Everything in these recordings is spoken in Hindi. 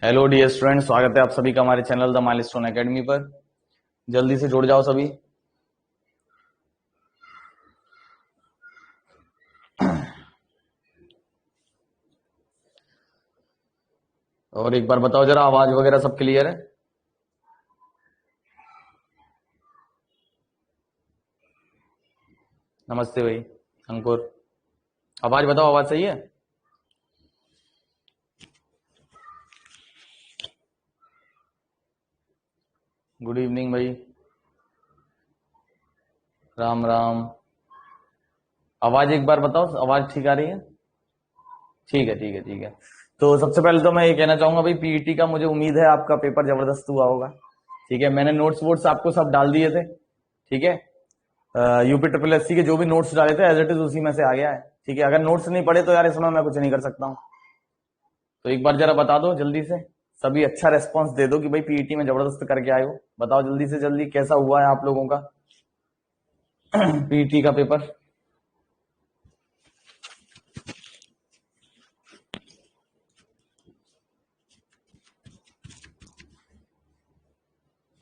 हेलो डियर स्टूडेंट, स्वागत है आप सभी का हमारे चैनल द माइलस्टोन एकेडमी पर। जल्दी से जुड़ जाओ सभी। और एक बार बताओ जरा, आवाज वगैरह सब क्लियर है? नमस्ते भाई अंकुर, आवाज बताओ, आवाज सही है? गुड इवनिंग भाई, राम राम। आवाज एक बार बताओ, आवाज ठीक आ रही है? ठीक है ठीक है ठीक है। तो सबसे पहले तो मैं ये कहना चाहूंगा भाई, पीईटी का मुझे उम्मीद है आपका पेपर जबरदस्त हुआ होगा। ठीक है, मैंने नोट्स वोट्स आपको सब डाल दिए थे। ठीक है, यूपी ट्रिपल एससी के जो भी नोट्स डाले थे एज इट इज उसी में से आ गया है। ठीक है, अगर नोट्स नहीं पढ़े तो यार इसमें मैं कुछ नहीं कर सकता हूँ। तो एक बार जरा बता दो जल्दी से, सभी अच्छा रेस्पॉन्स दे दो कि भाई पीईटी में जबरदस्त करके आए हो। बताओ जल्दी से जल्दी कैसा हुआ है आप लोगों का पीईटी का पेपर।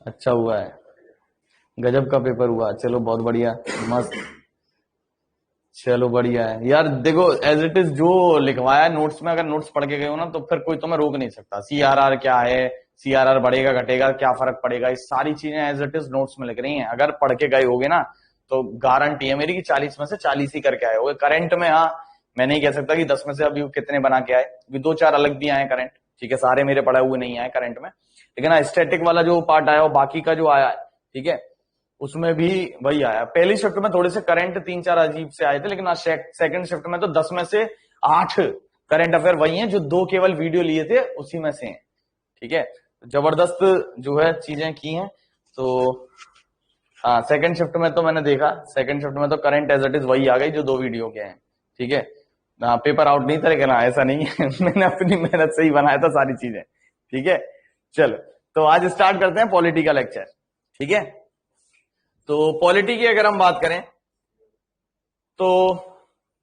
अच्छा हुआ है, गजब का पेपर हुआ, चलो बहुत बढ़िया, मस्त। चलो बढ़िया है यार। देखो एज इट इज जो लिखवाया है नोट्स में, अगर नोट्स पढ़ के गए हो ना तो फिर कोई तुम्हें रोक नहीं सकता। सीआरआर क्या है, सीआरआर बढ़ेगा घटेगा, क्या फर्क पड़ेगा, ये सारी चीजें एज इट इज नोट्स में लिख रही हैं। अगर पढ़ के गए होगे ना तो गारंटी है मेरी कि 40 में से 40 ही करके आए होगे। करंट में हाँ, मैं नहीं कह सकता कि 10 में से अभी कितने बना के आए, अभी 2-4 अलग भी आए करंट। ठीक है, सारे मेरे पढ़े हुए नहीं आए करंट में, लेकिन हाँ स्टैटिक वाला जो पार्ट आया और बाकी का जो आया है, ठीक है, उसमें भी वही आया। पहली शिफ्ट में थोड़े से करंट 3-4 अजीब से आए थे, लेकिन आज सेकंड शिफ्ट में तो 10 में से 8 करंट अफेयर वही हैं जो 2 केवल वीडियो लिए थे उसी में से हैं। ठीक है, जबरदस्त जो है चीजें की हैं। तो हाँ, सेकंड शिफ्ट में तो मैंने देखा, सेकंड शिफ्ट में तो करंट एज इट इज वही आ गई जो 2 वीडियो के हैं। ठीक है, हाँ पेपर आउट नहीं था, लेकिन हाँ ऐसा नहीं है मैंने अपनी मेहनत से ही बनाया था सारी चीजें। ठीक है, चलो तो आज स्टार्ट करते हैं पॉलिटी का लेक्चर। ठीक है, तो पॉलिटी की अगर हम बात करें तो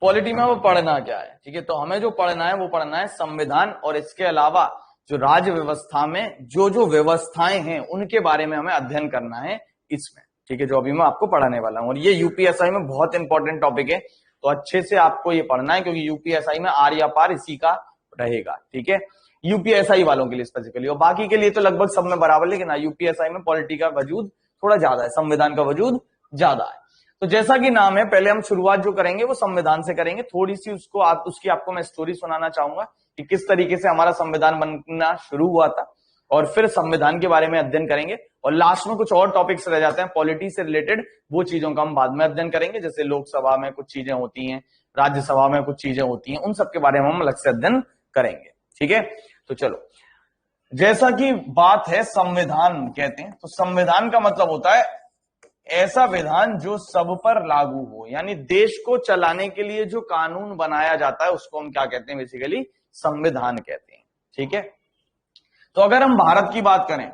पॉलिटी में वो पढ़ना क्या है। ठीक है, तो हमें जो पढ़ना है वो पढ़ना है संविधान, और इसके अलावा जो राज्य व्यवस्था में जो जो व्यवस्थाएं हैं उनके बारे में हमें अध्ययन करना है इसमें। ठीक है, जो अभी मैं आपको पढ़ाने वाला हूं, और ये यूपीएसआई में बहुत इंपॉर्टेंट टॉपिक है, तो अच्छे से आपको ये पढ़ना है क्योंकि यूपीएसआई में आर या पार इसी का रहेगा। ठीक है, यूपीएसआई वालों के लिए स्पेसिफिकली, और बाकी के लिए तो लगभग सब में बराबर, लेकिन यूपीएसआई में पॉलिटी का वजूद थोड़ा ज्यादा है, संविधान का वजूद ज्यादा है। तो जैसा कि नाम है, पहले हम शुरुआत जो करेंगे वो संविधान से करेंगे। थोड़ी सी उसकी आपको मैं स्टोरी सुनाना चाहूंगा कि किस तरीके से हमारा संविधान बनना शुरू हुआ था, और फिर संविधान के बारे में अध्ययन करेंगे। और लास्ट में कुछ और टॉपिक्स रह जाते हैं पॉलिटी से रिलेटेड, वो चीजों का हम बाद में अध्ययन करेंगे। जैसे लोकसभा में कुछ चीजें होती हैं, राज्यसभा में कुछ चीजें होती हैं, उन सब के बारे में हम अलग से अध्ययन करेंगे। ठीक है, तो चलो, जैसा कि बात है संविधान कहते हैं, तो संविधान का मतलब होता है ऐसा विधान जो सब पर लागू हो, यानी देश को चलाने के लिए जो कानून बनाया जाता है उसको हम क्या कहते हैं, बेसिकली संविधान कहते हैं। ठीक है, तो अगर हम भारत की बात करें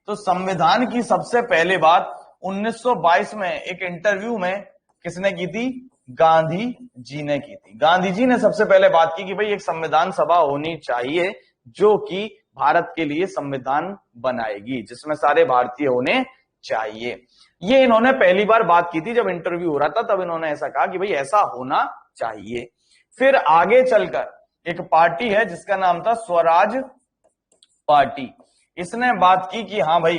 तो संविधान की सबसे पहले बात 1922 में एक इंटरव्यू में किसने की थी? गांधी जी ने की थी। गांधी जी ने सबसे पहले बात की कि भाई एक संविधान सभा होनी चाहिए जो कि भारत के लिए संविधान बनाएगी, जिसमें सारे भारतीय होने चाहिए। ये इन्होंने पहली बार बात की थी जब इंटरव्यू हो रहा था, तब इन्होंने ऐसा कहा कि भाई ऐसा होना चाहिए। फिर आगे चलकर एक पार्टी है जिसका नाम था स्वराज पार्टी, इसने बात की कि हाँ भाई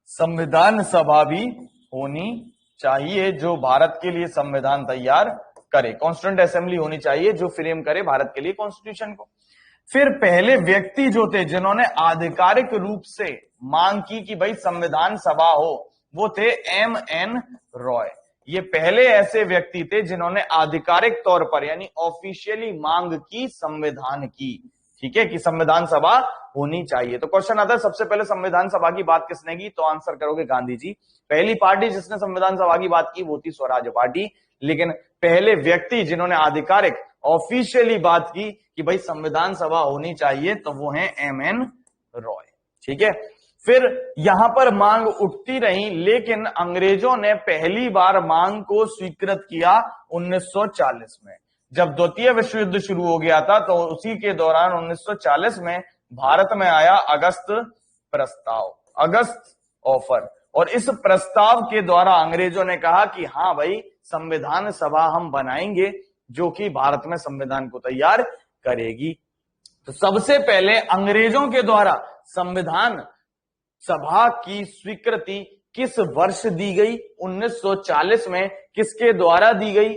संविधान सभा भी होनी चाहिए जो भारत के लिए संविधान तैयार करे, कॉन्स्टिट्यूंट असेंबली होनी चाहिए जो फ्रेम करे भारत के लिए कॉन्स्टिट्यूशन को। फिर पहले व्यक्ति जो थे जिन्होंने आधिकारिक रूप से मांग की कि भाई संविधान सभा हो, वो थे एम.एन. रॉय। ये पहले ऐसे व्यक्ति थे जिन्होंने आधिकारिक तौर पर यानी ऑफिशियली मांग की संविधान की। ठीक है, कि संविधान सभा होनी चाहिए। तो क्वेश्चन आता है सबसे पहले संविधान सभा की बात किसने की, तो आंसर करोगे गांधी जी। पहली पार्टी जिसने संविधान सभा की बात की वो थी स्वराज पार्टी, लेकिन पहले व्यक्ति जिन्होंने आधिकारिक ऑफिशियली बात की कि भाई संविधान सभा होनी चाहिए तो वो है एम.एन. रॉय। ठीक है, फिर यहां पर मांग उठती रही, लेकिन अंग्रेजों ने पहली बार मांग को स्वीकृत किया 1940 में। जब द्वितीय विश्व युद्ध शुरू हो गया था तो उसी के दौरान 1940 में भारत में आया अगस्त प्रस्ताव, अगस्त ऑफर। और इस प्रस्ताव के द्वारा अंग्रेजों ने कहा कि हाँ भाई संविधान सभा हम बनाएंगे जो कि भारत में संविधान को तैयार करेगी। तो सबसे पहले अंग्रेजों के द्वारा संविधान सभा की स्वीकृति किस वर्ष दी गई? 1940 में। किसके द्वारा दी गई?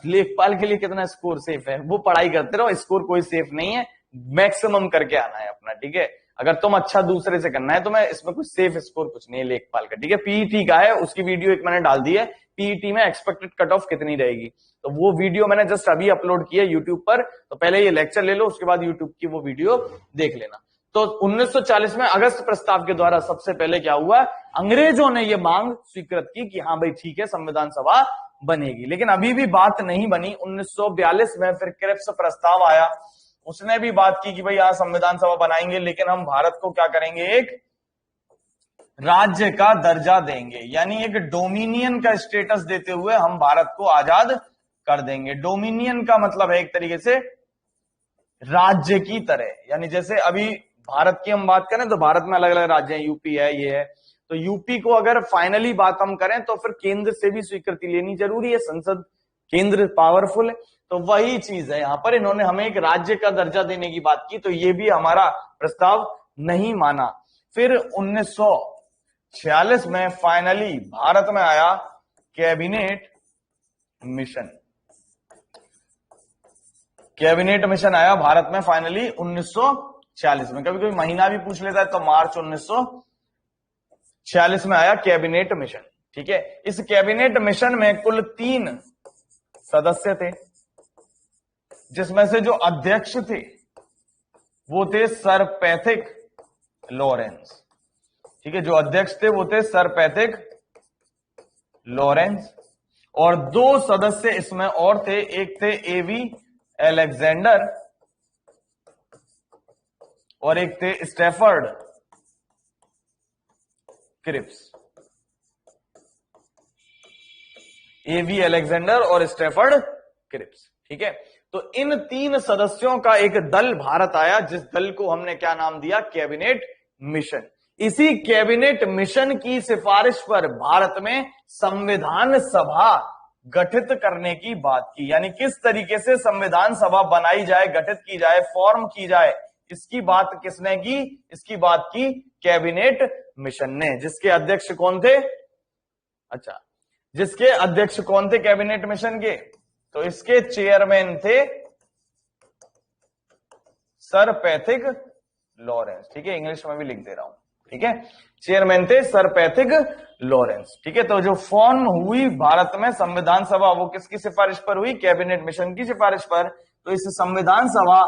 लेखपाल के लिए कितना स्कोर सेफ है वो पढ़ाई करते रहो, स्कोर कोई सेफ नहीं है, मैक्सिमम करके आना है अपना, ठीक है। अगर तुम अच्छा दूसरे से करना है तो मैं इसमें कुछ सेफ स्कोर कुछ नहीं है लेखपाल का, ठीक है। पीईटी का है, उसकी वीडियो एक मैंने डाल दी है, पीईटी में एक्सपेक्टेड कट ऑफ कितनी रहेगी, तो वो वीडियो मैंने जस्ट अभी अपलोड की है यूट्यूब पर। तो पहले ये लेक्चर ले लो, उसके बाद यूट्यूब की वो वीडियो देख लेना। तो 1940 में अगस्त प्रस्ताव के द्वारा सबसे पहले क्या हुआ? अंग्रेजों ने ये मांग स्वीकृत की कि हाँ भाई ठीक है संविधान सभा बनेगी। लेकिन अभी भी बात नहीं बनी। 1942 में फिर क्रिप्स प्रस्ताव आया, उसने भी बात की कि भाई यहाँ संविधान सभा बनाएंगे लेकिन हम भारत को क्या करेंगे, एक राज्य का दर्जा देंगे, यानी एक डोमिनियन का स्टेटस देते हुए हम भारत को आजाद कर देंगे। डोमिनियन का मतलब है एक तरीके से राज्य की तरह, यानी जैसे अभी भारत की हम बात करें तो भारत में अलग अलग राज्य हैं, यूपी है, ये है, तो यूपी को अगर फाइनली बात हम करें तो फिर केंद्र से भी स्वीकृति लेनी जरूरी है, संसद केंद्र पावरफुल है। तो वही चीज है यहाँ पर, इन्होंने हमें एक राज्य का दर्जा देने की बात की, तो ये भी हमारा प्रस्ताव नहीं माना। फिर 1946 में फाइनली भारत में आया कैबिनेट मिशन। कैबिनेट मिशन आया भारत में फाइनली 1946 में। कभी कभी महीना भी पूछ लेता है, तो मार्च 1946 में आया कैबिनेट मिशन, ठीक है। इस कैबिनेट मिशन में कुल 3 सदस्य थे, जिसमें से जो अध्यक्ष थे वो थे सर पैथिक लॉरेंस, ठीक है। जो अध्यक्ष थे वो थे सर पैथिक लॉरेंस, और 2 सदस्य इसमें और थे, एक थे एवी अलेक्जेंडर और एक थे स्टैफर्ड क्रिप्स। एवी अलेक्जेंडर और स्टैफर्ड क्रिप्स, ठीक है। तो इन 3 सदस्यों का एक दल भारत आया, जिस दल को हमने क्या नाम दिया, कैबिनेट मिशन। इसी कैबिनेट मिशन की सिफारिश पर भारत में संविधान सभा गठित करने की बात की, यानी किस तरीके से संविधान सभा बनाई जाए, गठित की जाए, फॉर्म की जाए, इसकी बात किसने की? इसकी बात की कैबिनेट मिशन ने। जिसके अध्यक्ष कौन थे? अच्छा, जिसके अध्यक्ष कौन थे कैबिनेट मिशन के? तो इसके चेयरमैन थे सर पैथिक लॉरेंस, ठीक है। इंग्लिश में भी लिख दे रहा हूं, ठीक है। चेयरमैन थे सर पैथिक लॉरेंस, ठीक है। तो जो फॉर्म हुई भारत में संविधान सभा, वो किसकी सिफारिश पर हुई? कैबिनेट मिशन की सिफारिश पर। तो इस संविधान सभा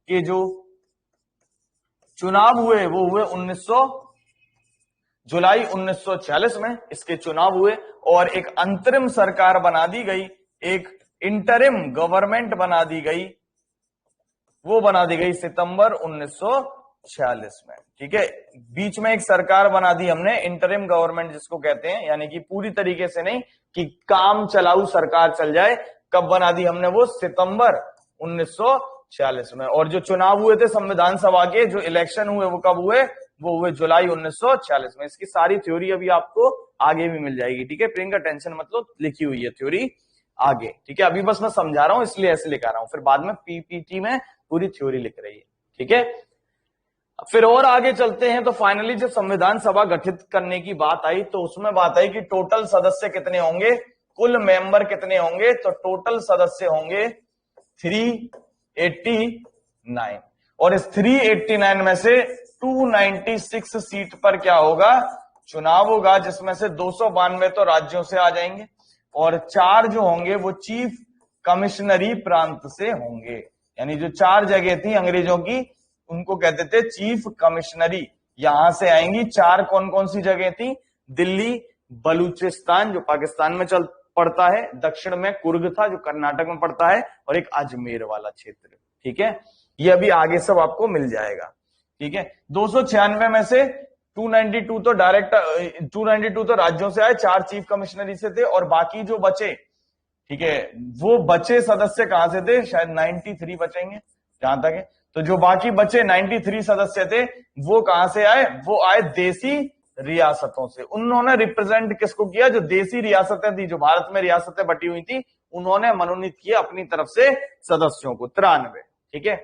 के जो चुनाव हुए वो हुए जुलाई 1946 में इसके चुनाव हुए, और एक अंतरिम सरकार बना दी गई, एक इंटरिम गवर्नमेंट बना दी गई, वो बना दी गई सितंबर 1946 में, ठीक है। बीच में एक सरकार बना दी हमने, इंटरिम गवर्नमेंट जिसको कहते हैं, यानी कि पूरी तरीके से नहीं कि काम चलाऊ सरकार चल जाए। कब बना दी हमने? वो सितंबर 1946 में। और जो चुनाव हुए थे संविधान सभा के, जो इलेक्शन हुए वो कब हुए? वो हुए जुलाई 1946 में। इसकी सारी थ्योरी अभी आपको आगे भी मिल जाएगी, ठीक है। प्रियंका टेंशन मतलब लिखी हुई है थ्योरी आगे, ठीक है। अभी बस मैं समझा रहा हूं इसलिए ऐसे लिखा रहा हूं, फिर बाद में पीपीटी में पूरी थ्योरी लिख रही है, ठीक है। फिर और आगे चलते हैं, तो फाइनली जब संविधान सभा गठित करने की बात आई तो उसमें बात आई कि टोटल सदस्य कितने होंगे, कुल मेंबर कितने होंगे। तो टोटल सदस्य होंगे 389, और इस 389 में से 296 सीट पर क्या होगा? चुनाव होगा, जिसमें से 292 तो राज्यों से आ जाएंगे, और 4 जो होंगे वो चीफ कमिश्नरी प्रांत से होंगे। यानी जो 4 जगह थी अंग्रेजों की, उनको कहते थे चीफ कमिश्नरी, यहां से आएंगी। 4 कौन कौन सी जगह थी? दिल्ली, बलूचिस्तान जो पाकिस्तान में पड़ता है, दक्षिण में कुर्ग था जो कर्नाटक में पड़ता है, और एक अजमेर वाला क्षेत्र, ठीक है। ये अभी आगे सब आपको मिल जाएगा, ठीक है। 296 में से 292 तो डायरेक्ट 292 तो राज्यों से आए, 4 चीफ कमिश्नरी से थे, और बाकी जो बचे, ठीक है, वो बचे सदस्य कहां से थे? शायद 93 बचेंगे, जहां तक है। तो जो बाकी बचे 93 सदस्य थे वो कहां से आए, वो आए देसी रियासतों से। उन्होंने रिप्रेजेंट किसको किया, जो देसी रियासतें थी, जो भारत में रियासतें बटी हुई थी, उन्होंने मनोनीत किया अपनी तरफ से सदस्यों को 93। ठीक है,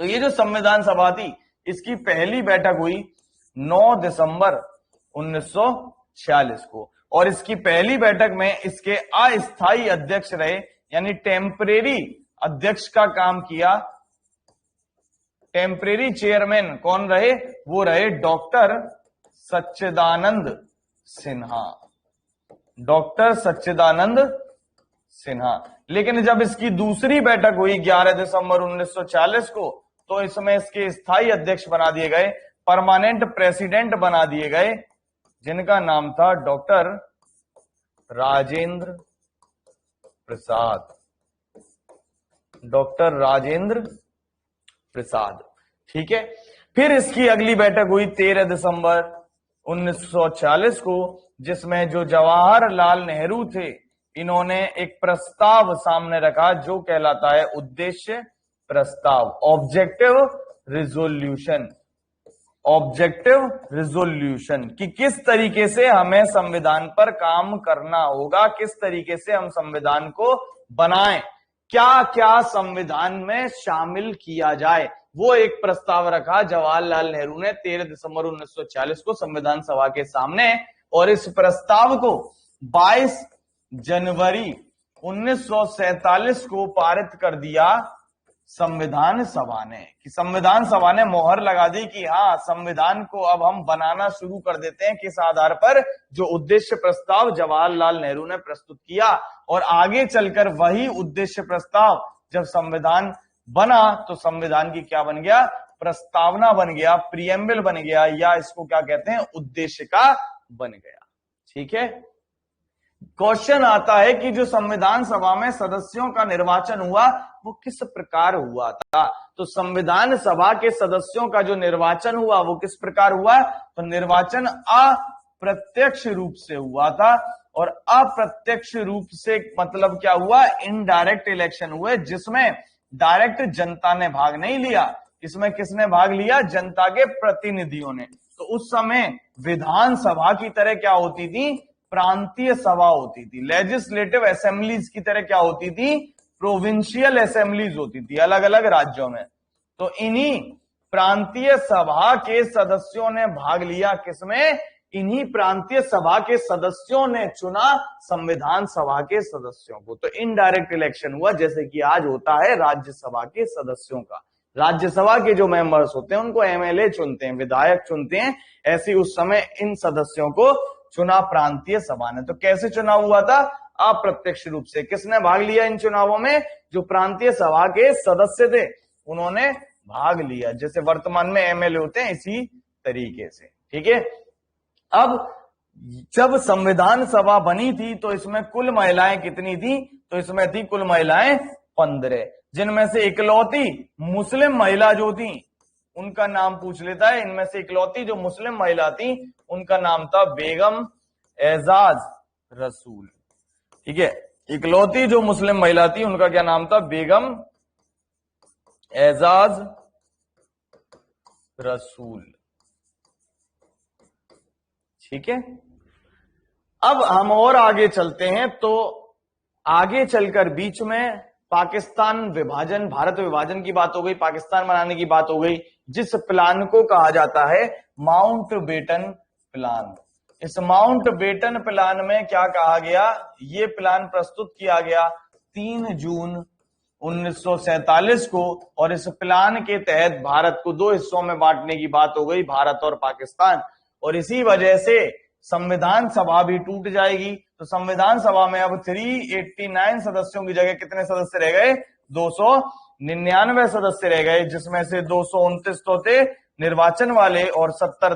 तो ये जो संविधान सभा थी इसकी पहली बैठक हुई 9 दिसंबर 1946 को, और इसकी पहली बैठक में इसके अस्थायी अध्यक्ष रहे, यानी टेम्परेरी अध्यक्ष का काम किया, टेम्परेरी चेयरमैन कौन रहे, वो रहे डॉक्टर सच्चिदानंद सिन्हा, डॉक्टर सच्चिदानंद सिन्हा। लेकिन जब इसकी दूसरी बैठक हुई 11 दिसंबर 1940 को, तो इसमें इसके स्थायी अध्यक्ष बना दिए गए, परमानेंट प्रेसिडेंट बना दिए गए, जिनका नाम था डॉक्टर राजेंद्र प्रसाद, डॉक्टर राजेंद्र प्रसाद। ठीक है, फिर इसकी अगली बैठक हुई 13 दिसंबर 1940 को, जिसमें जो जवाहरलाल नेहरू थे, इन्होंने एक प्रस्ताव सामने रखा जो कहलाता है उद्देश्य प्रस्ताव, ऑब्जेक्टिव रिजोल्यूशन, ऑब्जेक्टिव रिजोल्यूशन, कि किस तरीके से हमें संविधान पर काम करना होगा, किस तरीके से हम संविधान को बनाएं, क्या क्या संविधान में शामिल किया जाए, वो एक प्रस्ताव रखा जवाहरलाल नेहरू ने 13 दिसंबर 1940 को संविधान सभा के सामने। और इस प्रस्ताव को 22 जनवरी 1947 को पारित कर दिया संविधान सभा ने, कि संविधान सभा ने मोहर लगा दी कि हाँ, संविधान को अब हम बनाना शुरू कर देते हैं, किस आधार पर, जो उद्देश्य प्रस्ताव जवाहरलाल नेहरू ने प्रस्तुत किया। और आगे चलकर वही उद्देश्य प्रस्ताव जब संविधान बना तो संविधान की क्या बन गया, प्रस्तावना बन गया, प्रियम्बल बन गया, या इसको क्या कहते हैं, उद्देश्य का बन गया। ठीक है, क्वेश्चन आता है कि जो संविधान सभा में सदस्यों का निर्वाचन हुआ वो किस प्रकार हुआ था। तो संविधान सभा के सदस्यों का जो निर्वाचन हुआ वो किस प्रकार हुआ, तो निर्वाचन अप्रत्यक्ष रूप से हुआ था। और अप्रत्यक्ष रूप से मतलब क्या हुआ, इनडायरेक्ट इलेक्शन हुए, जिसमें डायरेक्ट जनता ने भाग नहीं लिया। इसमें किसने भाग लिया, जनता के प्रतिनिधियों ने। तो उस समय विधानसभा की तरह क्या होती थी, प्रांतीय सभा होती थी, लेजिस्लेटिव असेंबलीज की तरह क्या होती थी, प्रोविंशियल असेंबलीज होती थी अलग अलग राज्यों में। तो इन्हीं प्रांतीय सभा के सदस्यों ने भाग लिया, किसमें, इन्हीं प्रांतीय सभा के सदस्यों ने चुना संविधान सभा के सदस्यों को। तो इनडायरेक्ट इलेक्शन हुआ, जैसे कि आज होता है राज्यसभा के सदस्यों का। राज्यसभा के जो मेंबर्स होते हैं उनको एमएलए चुनते हैं, विधायक चुनते हैं, ऐसे उस समय इन सदस्यों को चुना प्रांतीय सभा ने। तो कैसे चुनाव हुआ था, अप्रत्यक्ष रूप से। किसने भाग लिया इन चुनावों में, जो प्रांतीय सभा के सदस्य थे उन्होंने भाग लिया, जैसे वर्तमान में एमएलए होते हैं इसी तरीके से। ठीक है, अब जब संविधान सभा बनी थी तो इसमें कुल महिलाएं कितनी थी, तो इसमें थी कुल महिलाएं 15, जिनमें से इकलौती मुस्लिम महिला जो थी उनका नाम पूछ लेता है। इनमें से इकलौती जो मुस्लिम महिला थी उनका नाम था बेगम एजाज रसूल। ठीक है, इकलौती जो मुस्लिम महिला थी उनका क्या नाम था, बेगम एजाज रसूल। ठीक है, अब हम और आगे चलते हैं। तो आगे चलकर बीच में पाकिस्तान विभाजन, भारत विभाजन की बात हो गई, पाकिस्तान बनाने की बात हो गई, जिस प्लान को कहा जाता है माउंटबेटन प्लान। इस माउंटबेटन प्लान में क्या कहा गया, ये प्लान प्रस्तुत किया गया 3 जून 1947 को, और इस प्लान के तहत भारत को 2 हिस्सों में बांटने की बात हो गई, भारत और पाकिस्तान। और इसी वजह से संविधान सभा भी टूट जाएगी। तो संविधान सभा में अब 389 सदस्यों की जगह कितने सदस्य रह गए, 299 सदस्य रह गए, जिसमें से 229 तो थे निर्वाचन वाले और 70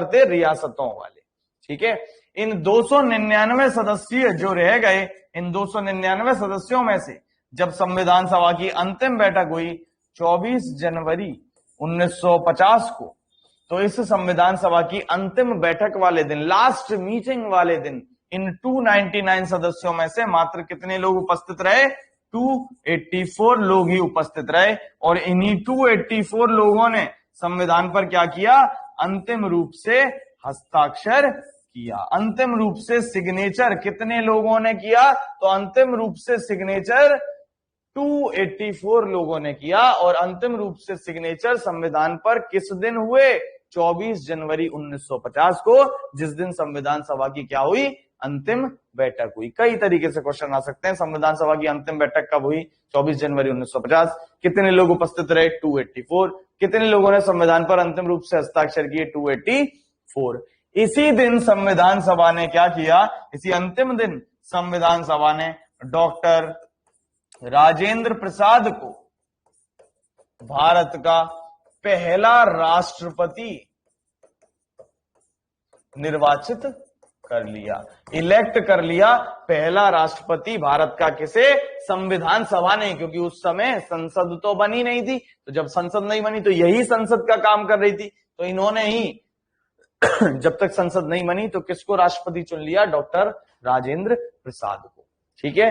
थे रियासतों वाले। ठीक है, इन 299 सदस्य जो रह गए, इन 299 सदस्यों में से जब संविधान सभा की अंतिम बैठक हुई 24 जनवरी 1950 को, तो इस संविधान सभा की अंतिम बैठक वाले दिन, लास्ट मीटिंग वाले दिन, इन 299 सदस्यों में से मात्र कितने लोग उपस्थित रहे, 284 लोग ही उपस्थित रहे और इन्हीं 284 लोगों ने संविधान पर क्या किया, अंतिम रूप से हस्ताक्षर किया। अंतिम रूप से सिग्नेचर कितने लोगों ने किया, तो अंतिम रूप से सिग्नेचर 284 लोगों ने किया और अंतिम रूप से सिग्नेचर संविधान पर किस दिन हुए, 24 जनवरी 1950 को, जिस दिन संविधान सभा की क्या हुई, अंतिम बैठक हुई। कई तरीके से क्वेश्चन आ सकते हैं। संविधान सभा की अंतिम बैठक कब हुई, 24 जनवरी 1950। कितने लोग उपस्थित रहे, 284। कितने लोगों ने संविधान पर अंतिम रूप से हस्ताक्षर किए, 284। इसी दिन संविधान सभा ने क्या किया, इसी अंतिम दिन संविधान सभा ने डॉक्टर राजेंद्र प्रसाद को भारत का पहला राष्ट्रपति निर्वाचित कर लिया, इलेक्ट कर लिया। पहला राष्ट्रपति भारत का किसे, संविधान सभा ने, क्योंकि उस समय संसद तो बनी नहीं थी। तो जब संसद नहीं बनी तो यही संसद का काम कर रही थी, तो इन्होंने ही जब तक संसद नहीं बनी तो किसको राष्ट्रपति चुन लिया, डॉक्टर राजेंद्र प्रसाद को। ठीक है,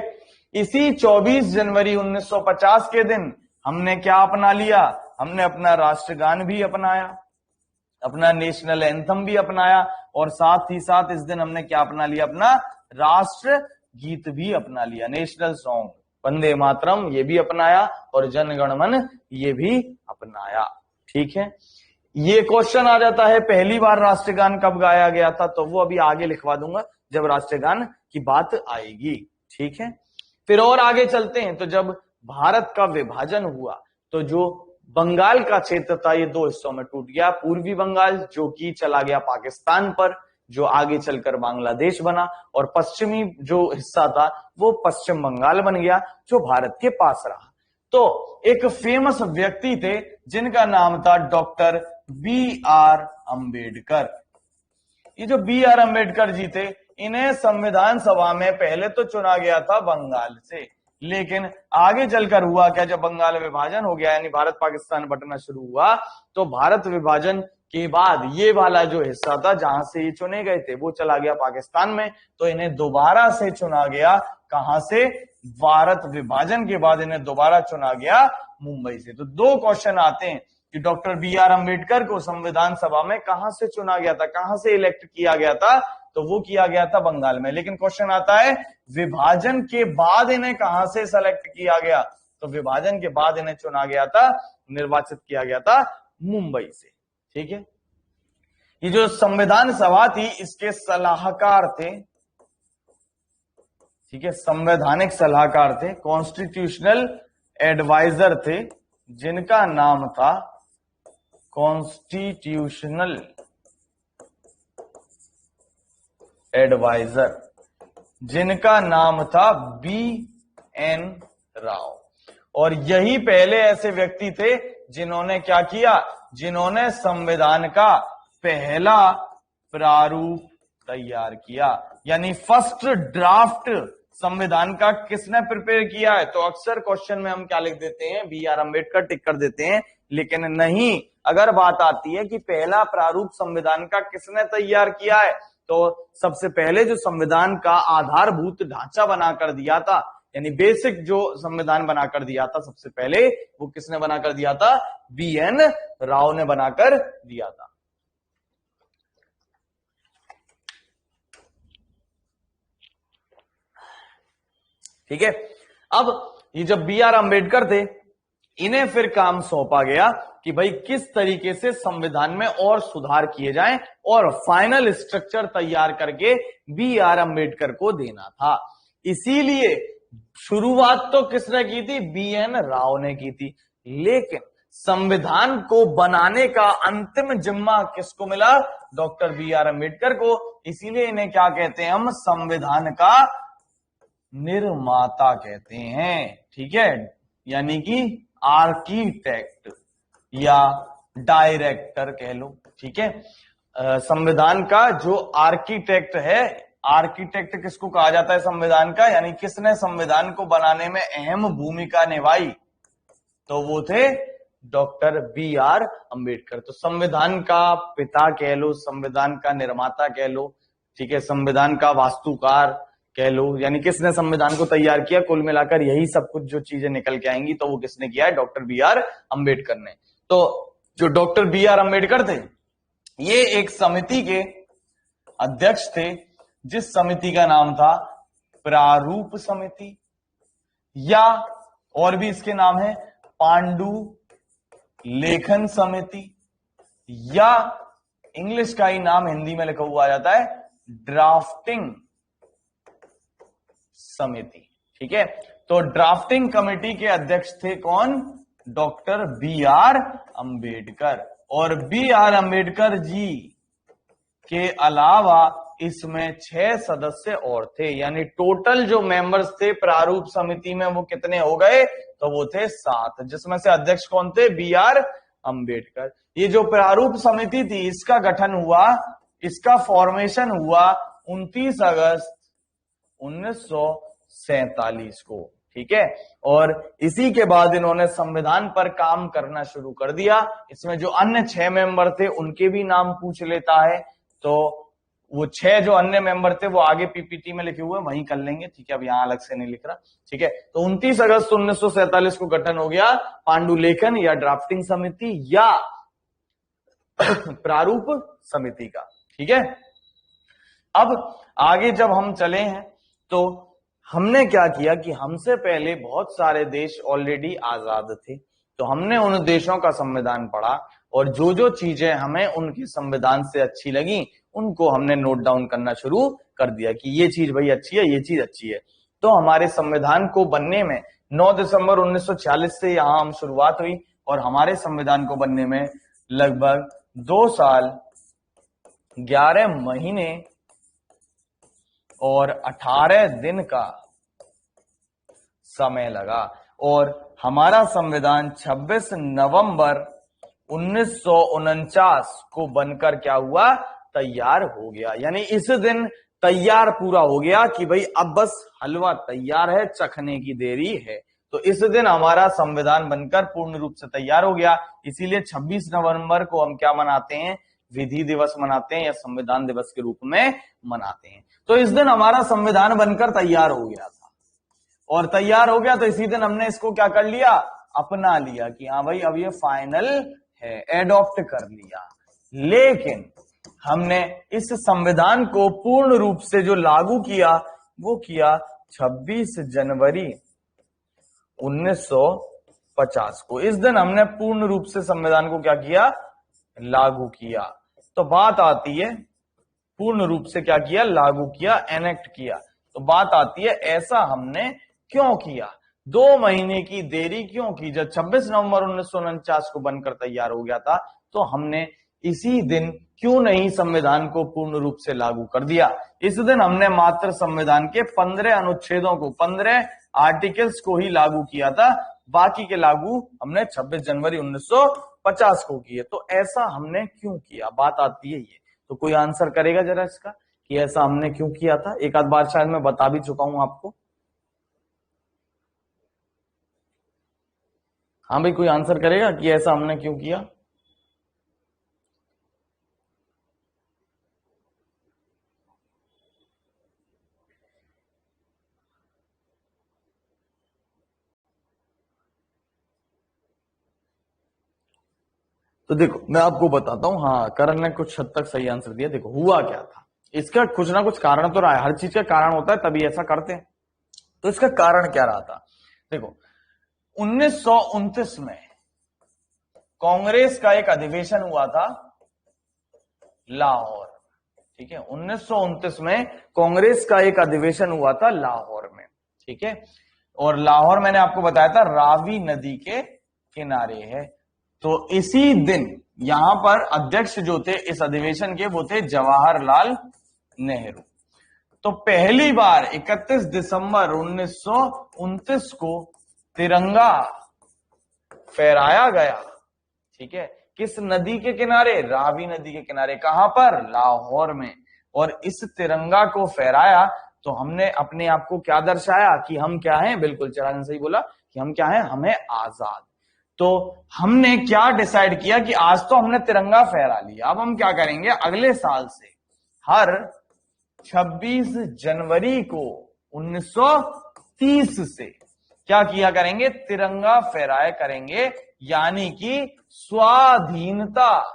इसी 24 जनवरी 1950 के दिन हमने क्या अपना लिया, हमने अपना राष्ट्रगान भी अपनाया, अपना नेशनल एंथम भी अपनाया और साथ ही साथ इस दिन हमने क्या अपना लिया, अपना राष्ट्र गीत भी अपना लिया, नेशनल सॉन्ग वंदे मातरम ये भी अपनाया और जन गण मन ये भी अपनाया। ठीक है, ये क्वेश्चन आ जाता है पहली बार राष्ट्रगान कब गाया गया था, तो वो अभी आगे लिखवा दूंगा जब राष्ट्रगान की बात आएगी। ठीक है, फिर और आगे चलते हैं। तो जब भारत का विभाजन हुआ तो जो बंगाल का क्षेत्र था ये दो हिस्सों में टूट गया। पूर्वी बंगाल जो कि चला गया पाकिस्तान पर, जो आगे चलकर बांग्लादेश बना, और पश्चिमी जो हिस्सा था वो पश्चिम बंगाल बन गया जो भारत के पास रहा। तो एक फेमस व्यक्ति थे जिनका नाम था डॉक्टर B.R. अम्बेडकर। ये जो B.R. अम्बेडकर जी थे, इन्हें संविधान सभा में पहले तो चुना गया था बंगाल से, लेकिन आगे चलकर हुआ क्या, जब बंगाल विभाजन हो गया यानी भारत पाकिस्तान बंटना शुरू हुआ, तो भारत विभाजन के बाद ये वाला जो हिस्सा था जहां से ये चुने गए थे वो चला गया पाकिस्तान में। तो इन्हें दोबारा से चुना गया, कहां से, भारत विभाजन के बाद इन्हें दोबारा चुना गया मुंबई से। तो दो क्वेश्चन आते हैं कि डॉक्टर B.R. अम्बेडकर को संविधान सभा में कहां से चुना गया था, कहां से इलेक्ट किया गया था, तो वो किया गया था बंगाल में। लेकिन क्वेश्चन आता है विभाजन के बाद इन्हें कहां से सेलेक्ट किया गया, तो विभाजन के बाद इन्हें चुना गया था, निर्वाचित किया गया था मुंबई से। ठीक है, ये जो संविधान सभा थी इसके सलाहकार थे, ठीक है, संवैधानिक सलाहकार थे, कॉन्स्टिट्यूशनल एडवाइजर थे, जिनका नाम था कॉन्स्टिट्यूशनल एडवाइजर, जिनका नाम था B.N. राव। और यही पहले ऐसे व्यक्ति थे जिन्होंने क्या किया, जिन्होंने संविधान का पहला प्रारूप तैयार किया, यानी फर्स्ट ड्राफ्ट संविधान का किसने प्रिपेयर किया है। तो अक्सर क्वेश्चन में हम क्या लिख देते हैं, B.R. अम्बेडकर टिक कर देते हैं, लेकिन नहीं, अगर बात आती है कि पहला प्रारूप संविधान का किसने तैयार किया है, तो सबसे पहले जो संविधान का आधारभूत ढांचा बनाकर दिया था, यानी बेसिक जो संविधान बनाकर दिया था सबसे पहले, वो किसने बनाकर दिया था, B.N. राव ने बनाकर दिया था। ठीक है, अब ये जब B.R. अम्बेडकर थे, इन्हें फिर काम सौंपा गया कि भाई किस तरीके से संविधान में और सुधार किए जाएं, और फाइनल स्ट्रक्चर तैयार करके B.R. अम्बेडकर को देना था। इसीलिए शुरुआत तो किसने की थी, B.N. राव ने की थी, लेकिन संविधान को बनाने का अंतिम जिम्मा किसको मिला, डॉक्टर B.R. अम्बेडकर को। इसीलिए इन्हें क्या कहते हैं, हम संविधान का निर्माता कहते हैं। ठीक है, यानी कि आर्किटेक्ट या डायरेक्टर कह लो। ठीक है, संविधान का जो आर्किटेक्ट है, आर्किटेक्ट किसको कहा जाता है संविधान का, यानी किसने संविधान को बनाने में अहम भूमिका निभाई, तो वो थे डॉक्टर B.R. अम्बेडकर। तो संविधान का पिता कह लो, संविधान का निर्माता कह लो, ठीक है, संविधान का वास्तुकार कह लो, यानी किसने संविधान को तैयार किया, कुल मिलाकर यही सब कुछ जो चीजें निकल के आएंगी तो वो किसने किया है, डॉक्टर बी आर अम्बेडकर ने। तो जो डॉक्टर बी आर अम्बेडकर थे ये एक समिति के अध्यक्ष थे, जिस समिति का नाम था प्रारूप समिति, या और भी इसके नाम है पांडु लेखन समिति, या इंग्लिश का ही नाम हिंदी में लिखा हुआ आ जाता है ड्राफ्टिंग समिति। ठीक है, तो ड्राफ्टिंग कमेटी के अध्यक्ष थे कौन, डॉक्टर बी आर अंबेडकर। और बी आर अंबेडकर जी के अलावा इसमें 6 सदस्य और थे, यानी टोटल जो मेंबर्स थे प्रारूप समिति में वो कितने हो गए, तो वो थे 7, जिसमें से अध्यक्ष कौन थे, बी आर अंबेडकर। ये जो प्रारूप समिति थी इसका गठन हुआ, इसका फॉर्मेशन हुआ 29 अगस्त 1947 को। ठीक है, और इसी के बाद इन्होंने संविधान पर काम करना शुरू कर दिया। इसमें जो अन्य 6 मेंबर थे उनके भी नाम पूछ लेता है, तो वो 6 जो अन्य मेंबर थे वो आगे पीपीटी में लिखे हुए वहीं कर लेंगे। ठीक है, अब यहां अलग से नहीं लिख रहा। ठीक है, तो 29 अगस्त 1947 को गठन हो गया पांडुलेखन या ड्राफ्टिंग समिति या प्रारूप समिति का। ठीक है, अब आगे जब हम चले हैं तो हमने क्या किया कि हमसे पहले बहुत सारे देश ऑलरेडी आजाद थे, तो हमने उन देशों का संविधान पढ़ा और जो जो चीजें हमें उनके संविधान से अच्छी लगी उनको हमने नोट डाउन करना शुरू कर दिया कि ये चीज भाई अच्छी है, ये चीज अच्छी है। तो हमारे संविधान को बनने में 9 दिसंबर 1946 से यहां हम शुरुआत हुई और हमारे संविधान को बनने में लगभग 2 साल 11 महीने और 18 दिन का समय लगा और हमारा संविधान 26 नवंबर 1949 को बनकर क्या हुआ, तैयार हो गया। यानी इस दिन तैयार पूरा हो गया कि भाई अब बस हलवा तैयार है, चखने की देरी है। तो इस दिन हमारा संविधान बनकर पूर्ण रूप से तैयार हो गया। इसीलिए 26 नवंबर को हम क्या मनाते हैं, विधि दिवस मनाते हैं या संविधान दिवस के रूप में मनाते हैं। तो इस दिन हमारा संविधान बनकर तैयार हो गया था और तैयार हो गया तो इसी दिन हमने इसको क्या कर लिया, अपना लिया कि हाँ भाई अब ये फाइनल है, एडॉप्ट कर लिया। लेकिन हमने इस संविधान को पूर्ण रूप से जो लागू किया वो किया 26 जनवरी 1950 को। इस दिन हमने पूर्ण रूप से संविधान को क्या किया, लागू किया। तो बात आती है पूर्ण रूप से क्या किया, लागू किया, एनेक्ट किया। तो बात आती है ऐसा हमने क्यों किया, 2 महीने की देरी क्यों की। जब 26 नवंबर 1949 को बनकर तैयार हो गया था तो हमने इसी दिन क्यों नहीं संविधान को पूर्ण रूप से लागू कर दिया। इस दिन हमने मात्र संविधान के 15 अनुच्छेदों को, 15 आर्टिकल्स को ही लागू किया था, बाकी के लागू हमने 26 जनवरी 1950 को किए। तो ऐसा हमने क्यों किया, बात आती है ये। तो कोई आंसर करेगा जरा इसका कि ऐसा हमने क्यों किया था। एक आध बार शायद मैं बता भी चुका हूं आपको। हाँ भाई, कोई आंसर करेगा कि ऐसा हमने क्यों किया। तो देखो मैं आपको बताता हूं। हाँ, करण ने कुछ हद तक सही आंसर दिया। देखो हुआ क्या था, इसका कुछ ना कुछ कारण तो रहा है, हर चीज का कारण होता है तभी ऐसा करते हैं। तो इसका कारण क्या रहा था, देखो 1929 में कांग्रेस का एक अधिवेशन हुआ था लाहौर। ठीक है, 1929 में कांग्रेस का एक अधिवेशन हुआ था लाहौर में। ठीक है, और लाहौर मैंने आपको बताया था रावी नदी के किनारे है। तो इसी दिन यहां पर अध्यक्ष जो थे इस अधिवेशन के वो थे जवाहरलाल नेहरू। तो पहली बार 31 दिसंबर 1929 को तिरंगा फहराया गया। ठीक है, किस नदी के किनारे, रावी नदी के किनारे। कहां पर, लाहौर में। और इस तिरंगा को फहराया तो हमने अपने आप को क्या दर्शाया कि हम क्या हैं, बिल्कुल चिराग ने सही बोला कि हम क्या हैं, हमें आजाद। तो हमने क्या डिसाइड किया कि आज तो हमने तिरंगा फहरा लिया, अब हम क्या करेंगे, अगले साल से हर 26 जनवरी को 1930 से क्या किया करेंगे, तिरंगा फहराया करेंगे, यानी कि स्वाधीनता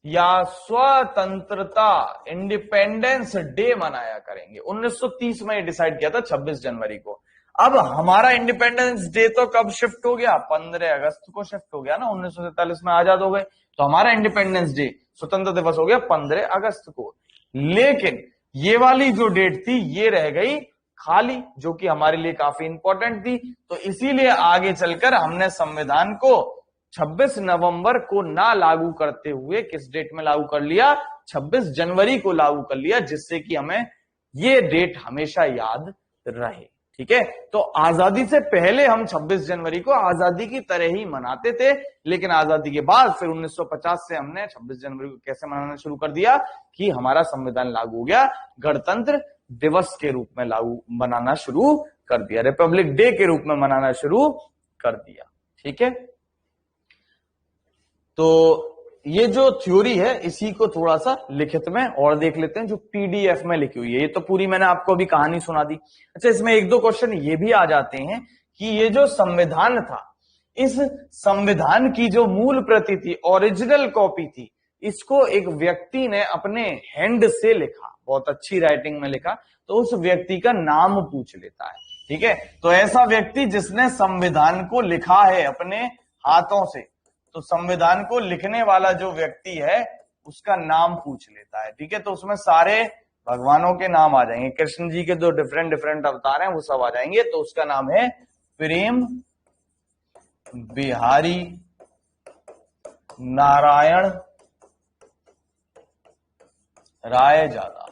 या स्वतंत्रता इंडिपेंडेंस डे मनाया करेंगे। 1930 में ये डिसाइड किया था 26 जनवरी को। अब हमारा इंडिपेंडेंस डे तो कब शिफ्ट हो गया, 15 अगस्त को शिफ्ट हो गया ना, 1947 में आजाद हो गए, तो हमारा इंडिपेंडेंस डे स्वतंत्र दिवस हो गया 15 अगस्त को। लेकिन ये वाली जो डेट थी ये रह गई खाली, जो कि हमारे लिए काफी इंपॉर्टेंट थी। तो इसीलिए आगे चलकर हमने संविधान को 26 नवंबर को ना लागू करते हुए किस डेट में लागू कर लिया, 26 जनवरी को लागू कर लिया, जिससे कि हमें ये डेट हमेशा याद रहे। ठीक है, तो आजादी से पहले हम 26 जनवरी को आजादी की तरह ही मनाते थे, लेकिन आजादी के बाद फिर 1950 से हमने 26 जनवरी को कैसे मनाना शुरू कर दिया कि हमारा संविधान लागू हो गया, गणतंत्र दिवस के रूप में लागू मनाना शुरू कर दिया, रिपब्लिक डे के रूप में मनाना शुरू कर दिया। ठीक है, तो ये जो थ्योरी है इसी को थोड़ा सा लिखित में और देख लेते हैं, जो पीडीएफ में लिखी हुई है। ये तो पूरी मैंने आपको अभी कहानी सुना दी। अच्छा, इसमें एक दो क्वेश्चन ये भी आ जाते हैं कि ये जो संविधान था, इस संविधान की जो मूल प्रति थी, ओरिजिनल कॉपी थी, इसको एक व्यक्ति ने अपने हैंड से लिखा, बहुत अच्छी राइटिंग में लिखा, तो उस व्यक्ति का नाम पूछ लेता है। ठीक है, तो ऐसा व्यक्ति जिसने संविधान को लिखा है अपने हाथों से, तो संविधान को लिखने वाला जो व्यक्ति है उसका नाम पूछ लेता है। ठीक है, तो उसमें सारे भगवानों के नाम आ जाएंगे, कृष्ण जी के जो डिफरेंट डिफरेंट अवतार हैं वो सब आ जाएंगे। तो उसका नाम है प्रेम बिहारी नारायण राय ज्यादा।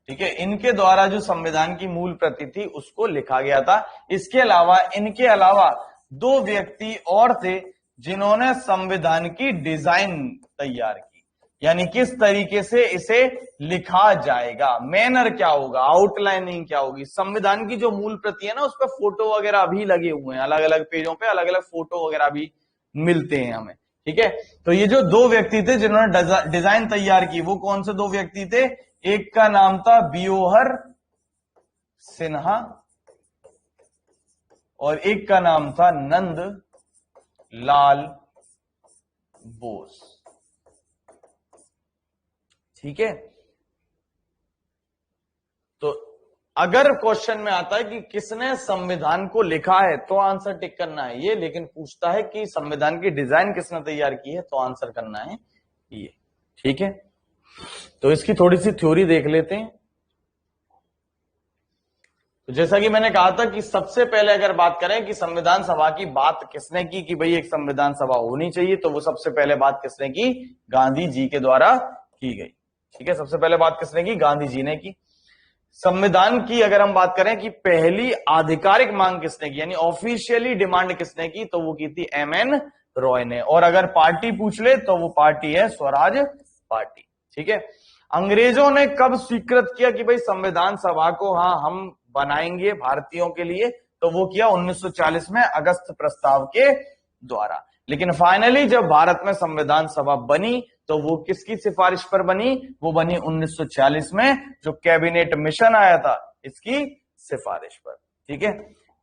ठीक है, इनके द्वारा जो संविधान की मूल प्रति थी उसको लिखा गया था। इसके अलावा इनके अलावा दो व्यक्ति और थे जिन्होंने संविधान की डिजाइन तैयार की, यानी किस तरीके से इसे लिखा जाएगा, मैनर क्या होगा, आउटलाइनिंग क्या होगी। संविधान की जो मूल प्रति है ना, उस पर फोटो वगैरह भी लगे हुए हैं, अलग अलग पेजों पे अलग अलग फोटो वगैरह भी मिलते हैं हमें। ठीक है, तो ये जो दो व्यक्ति थे जिन्होंने डिजाइन तैयार की, वो कौन से दो व्यक्ति थे, एक का नाम था बियोहर सिन्हा और एक का नाम था नंद लाल बोस। ठीक है, तो अगर क्वेश्चन में आता है कि किसने संविधान को लिखा है तो आंसर टिक करना है ये, लेकिन पूछता है कि संविधान की डिजाइन किसने तैयार की है तो आंसर करना है ये। ठीक है, तो इसकी थोड़ी सी थ्योरी देख लेते हैं। तो जैसा कि मैंने कहा था कि सबसे पहले अगर बात करें कि संविधान सभा की बात किसने की कि भाई एक संविधान सभा होनी चाहिए, तो वो सबसे पहले बात किसने की, गांधी जी के द्वारा की गई। ठीक है, सबसे पहले बात किसने की, गांधी जी ने की। संविधान की अगर हम बात करें कि पहली आधिकारिक मांग किसने की, यानी ऑफिशियली डिमांड किसने की, तो वो की थी एमएन रॉय ने। और अगर पार्टी पूछ ले तो वो पार्टी है स्वराज पार्टी। ठीक है, अंग्रेजों ने कब स्वीकृत किया कि भाई संविधान सभा को हाँ हम बनाएंगे भारतीयों के लिए, तो वो किया 1940 में अगस्त प्रस्ताव के द्वारा। लेकिन फाइनली जब भारत में संविधान सभा बनी तो वो किसकी सिफारिश पर बनी, वो बनी 1940 में, जो कैबिनेट मिशन आया था इसकी सिफारिश पर। ठीक है,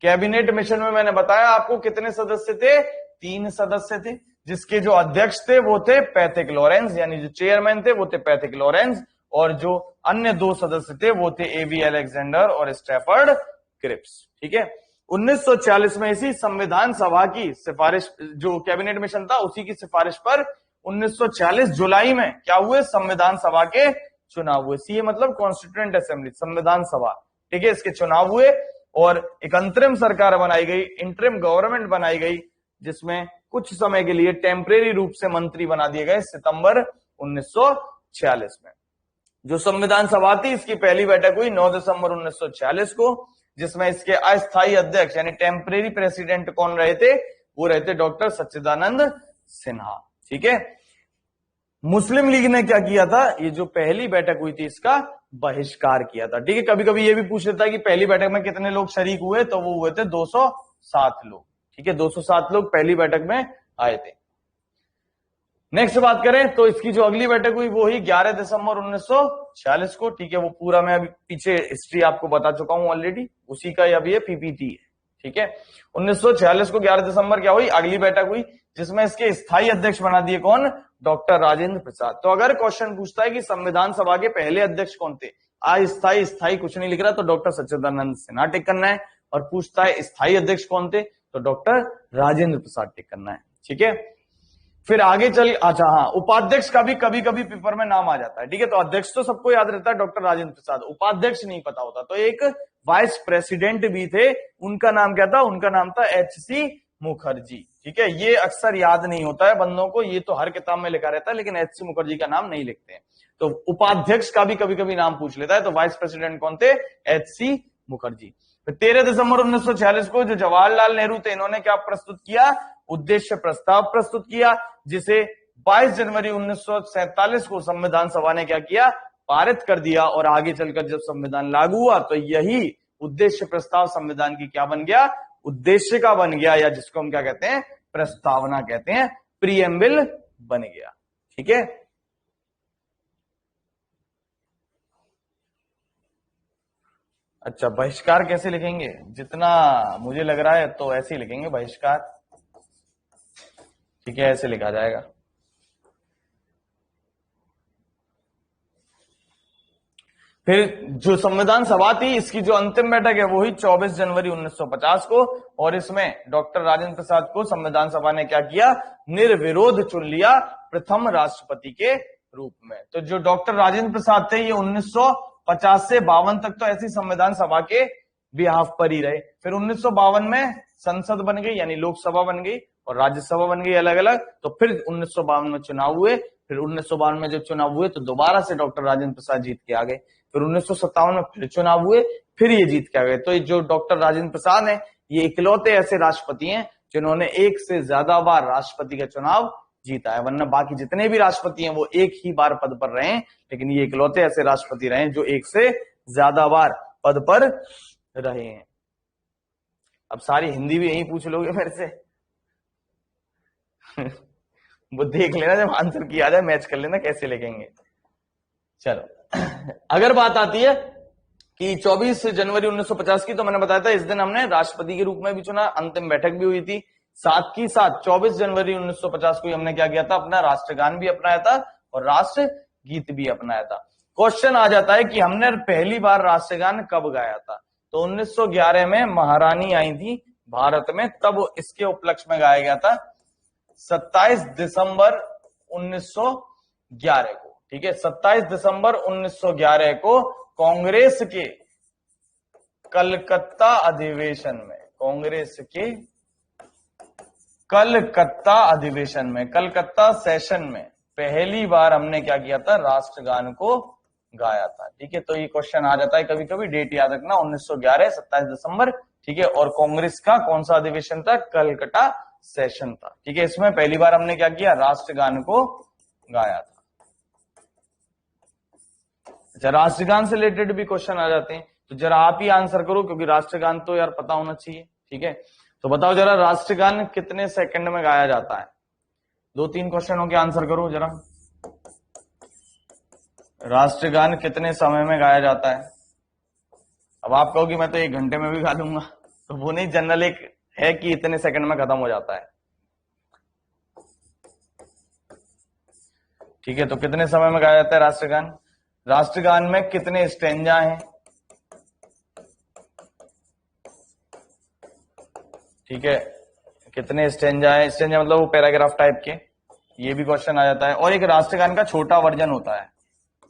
कैबिनेट मिशन में मैंने बताया आपको कितने सदस्य थे, 3 सदस्य थे, जिसके जो अध्यक्ष थे वो थे पैथिक लॉरेंस, यानी जो चेयरमैन थे वो थे पैथिक लॉरेंस, और जो अन्य 2 सदस्य थे वो थे एवी अलेक्जेंडर और स्टैफर्ड क्रिप्स। ठीक है, 1940 में इसी संविधान सभा की सिफारिश, जो कैबिनेट मिशन था उसी की सिफारिश पर 1940 जुलाई में क्या हुए, संविधान सभा के चुनाव हुए। सीए मतलब कॉन्स्टिट्यूएंट असेंबली, संविधान सभा। ठीक है, इसके चुनाव हुए और एक अंतरिम सरकार बनाई गई, इंटरिम गवर्नमेंट बनाई गई, जिसमें कुछ समय के लिए टेम्परेरी रूप से मंत्री बना दिए गए सितंबर 1946 में। जो संविधान सभा थी इसकी पहली बैठक हुई 9 दिसंबर 1946 को, जिसमें इसके अस्थायी अध्यक्ष यानी टेम्परेरी प्रेसिडेंट कौन रहे थे, वो रहे थे डॉक्टर सच्चिदानंद सिन्हा। ठीक है, मुस्लिम लीग ने क्या किया था, ये जो पहली बैठक हुई थी इसका बहिष्कार किया था। ठीक है, कभी कभी ये भी पूछ लेता है कि पहली बैठक में कितने लोग शरीक हुए, तो वो हुए थे 207 लोग। ठीक है, 207 लोग पहली बैठक में आए थे। नेक्स्ट बात करें तो इसकी जो अगली बैठक हुई वो ही 11 दिसंबर 1946 को, ठीक है। वो पूरा मैं अभी पीछे हिस्ट्री आपको बता चुका हूं ऑलरेडी, उसी का अब ये पीपीटी है, ठीक है। 1946 को 11 दिसंबर क्या हुई, अगली बैठक हुई, जिसमें इसके स्थायी अध्यक्ष बना दिए कौन, डॉक्टर राजेंद्र प्रसाद। तो अगर क्वेश्चन पूछता है कि संविधान सभा के पहले अध्यक्ष कौन थे, अस्थायी स्थायी कुछ नहीं लिख रहा, तो डॉक्टर सच्चिदानंद सिन्हा टिक करना है। और पूछता है स्थायी अध्यक्ष कौन थे, तो डॉक्टर राजेंद्र प्रसाद टिक करना है, ठीक है। फिर आगे चल, अच्छा हाँ, उपाध्यक्ष का भी कभी कभी पेपर में नाम आ जाता है, ठीक है। तो अध्यक्ष तो सबको याद रहता है डॉक्टर राजेंद्र प्रसाद, उपाध्यक्ष नहीं पता होता। तो एक वाइस प्रेसिडेंट भी थे, उनका नाम क्या था, उनका नाम था एच.सी. मुखर्जी, ठीक है। ये अक्सर याद नहीं होता है बंदों को, ये तो हर किताब में लिखा रहता है, लेकिन एच.सी. मुखर्जी का नाम नहीं लिखते हैं। तो उपाध्यक्ष का भी कभी कभी नाम पूछ लेता है, तो वाइस प्रेसिडेंट कौन थे, एच.सी. मुखर्जी। 13 दिसंबर 1946 को जो जवाहरलाल नेहरू थे, इन्होंने क्या प्रस्तुत किया, उद्देश्य प्रस्ताव प्रस्तुत किया, जिसे 22 जनवरी 1947 को संविधान सभा ने क्या किया, पारित कर दिया। और आगे चलकर जब संविधान लागू हुआ तो यही उद्देश्य प्रस्ताव संविधान की क्या बन गया, उद्देश्य का बन गया, या जिसको हम क्या कहते हैं, प्रस्तावना कहते हैं, प्रीएम्बल बन गया, ठीक है। अच्छा, बहिष्कार कैसे लिखेंगे, जितना मुझे लग रहा है तो ऐसे ही लिखेंगे बहिष्कार, ठीक है, ऐसे लिखा जाएगा। फिर जो संविधान सभा थी, इसकी जो अंतिम बैठक है वो ही 24 जनवरी 1950 को, और इसमें डॉक्टर राजेंद्र प्रसाद को संविधान सभा ने क्या किया, निर्विरोध चुन लिया प्रथम राष्ट्रपति के रूप में। तो जो डॉक्टर राजेंद्र प्रसाद थे, ये 1950 से 52 तक तो ऐसी संविधान सभा के बिहाफ पर ही रहे। फिर 1952 में संसद बन गई, यानी लोकसभा बन गई और राज्यसभा बन गई अलग अलग। तो फिर 1952 में चुनाव हुए, फिर 1952 में जब चुनाव हुए तो दोबारा से डॉक्टर राजेंद्र प्रसाद जीत के आ गए। फिर 1957 में फिर चुनाव हुए, फिर ये जीत के आ गए। तो ये जो डॉक्टर राजेंद्र प्रसाद हैं, ये इकलौते ऐसे राष्ट्रपति हैं जिन्होंने एक से ज्यादा बार राष्ट्रपति का चुनाव जीता है, वरना बाकी जितने भी राष्ट्रपति हैं वो एक ही बार पद पर रहे, लेकिन ये इकलौते ऐसे राष्ट्रपति रहे जो एक से ज्यादा बार पद पर रहे हैं। अब सारी हिंदी भी यही पूछ लोगे मेरे से वो देख लेना, जब आंसर किया जाए मैच कर लेना कैसे लिखेंगे। चलो, अगर बात आती है कि 24 जनवरी 1950 की, तो मैंने बताया था इस दिन हमने राष्ट्रपति के रूप में भी चुना, अंतिम बैठक भी हुई थी। साथ ही साथ 24 जनवरी 1950 को हमने क्या किया था, अपना राष्ट्रगान भी अपनाया था और राष्ट्र गीत भी अपनाया था। क्वेश्चन आ जाता है कि हमने पहली बार राष्ट्रगान कब गाया था, तो 1911 में महारानी आई थी भारत में, तब इसके उपलक्ष्य में गाया गया था 27 दिसंबर 1911 को, ठीक है। 27 दिसंबर 1911 को कांग्रेस के कलकत्ता अधिवेशन में, कांग्रेस के कलकत्ता अधिवेशन में, कलकत्ता सेशन में पहली बार हमने क्या किया था, राष्ट्रगान को गाया था, ठीक है। तो ये क्वेश्चन आ जाता है कभी कभी, डेट याद रखना, 1911 27 दिसंबर, ठीक है। और कांग्रेस का कौन सा अधिवेशन था, कलकत्ता सेशन था, ठीक है। इसमें पहली बार हमने क्या किया, राष्ट्रगान को गाया था। अच्छा, राष्ट्रगान से रिलेटेड भी क्वेश्चन आ जाते हैं, तो जरा आप ही आंसर करो, क्योंकि राष्ट्रगान तो यार पता होना चाहिए, ठीक है। तो बताओ जरा, राष्ट्रगान कितने सेकंड में गाया जाता है, 2-3 क्वेश्चनों के आंसर करो जरा। राष्ट्रगान कितने समय में गाया जाता है? अब आप कहो कि मैं तो 1 घंटे में भी गा लूंगा, तो वो नहीं, जनरल एक है कि इतने सेकंड में खत्म हो जाता है, ठीक है। तो कितने समय में गाया जाता है राष्ट्रगान? राष्ट्रगान में कितने स्टेंजा हैं, ठीक है, कितने स्टेंजा है, स्टेंजा मतलब वो पैराग्राफ टाइप के, ये भी क्वेश्चन आ जाता है। और एक राष्ट्रगान का छोटा वर्जन होता है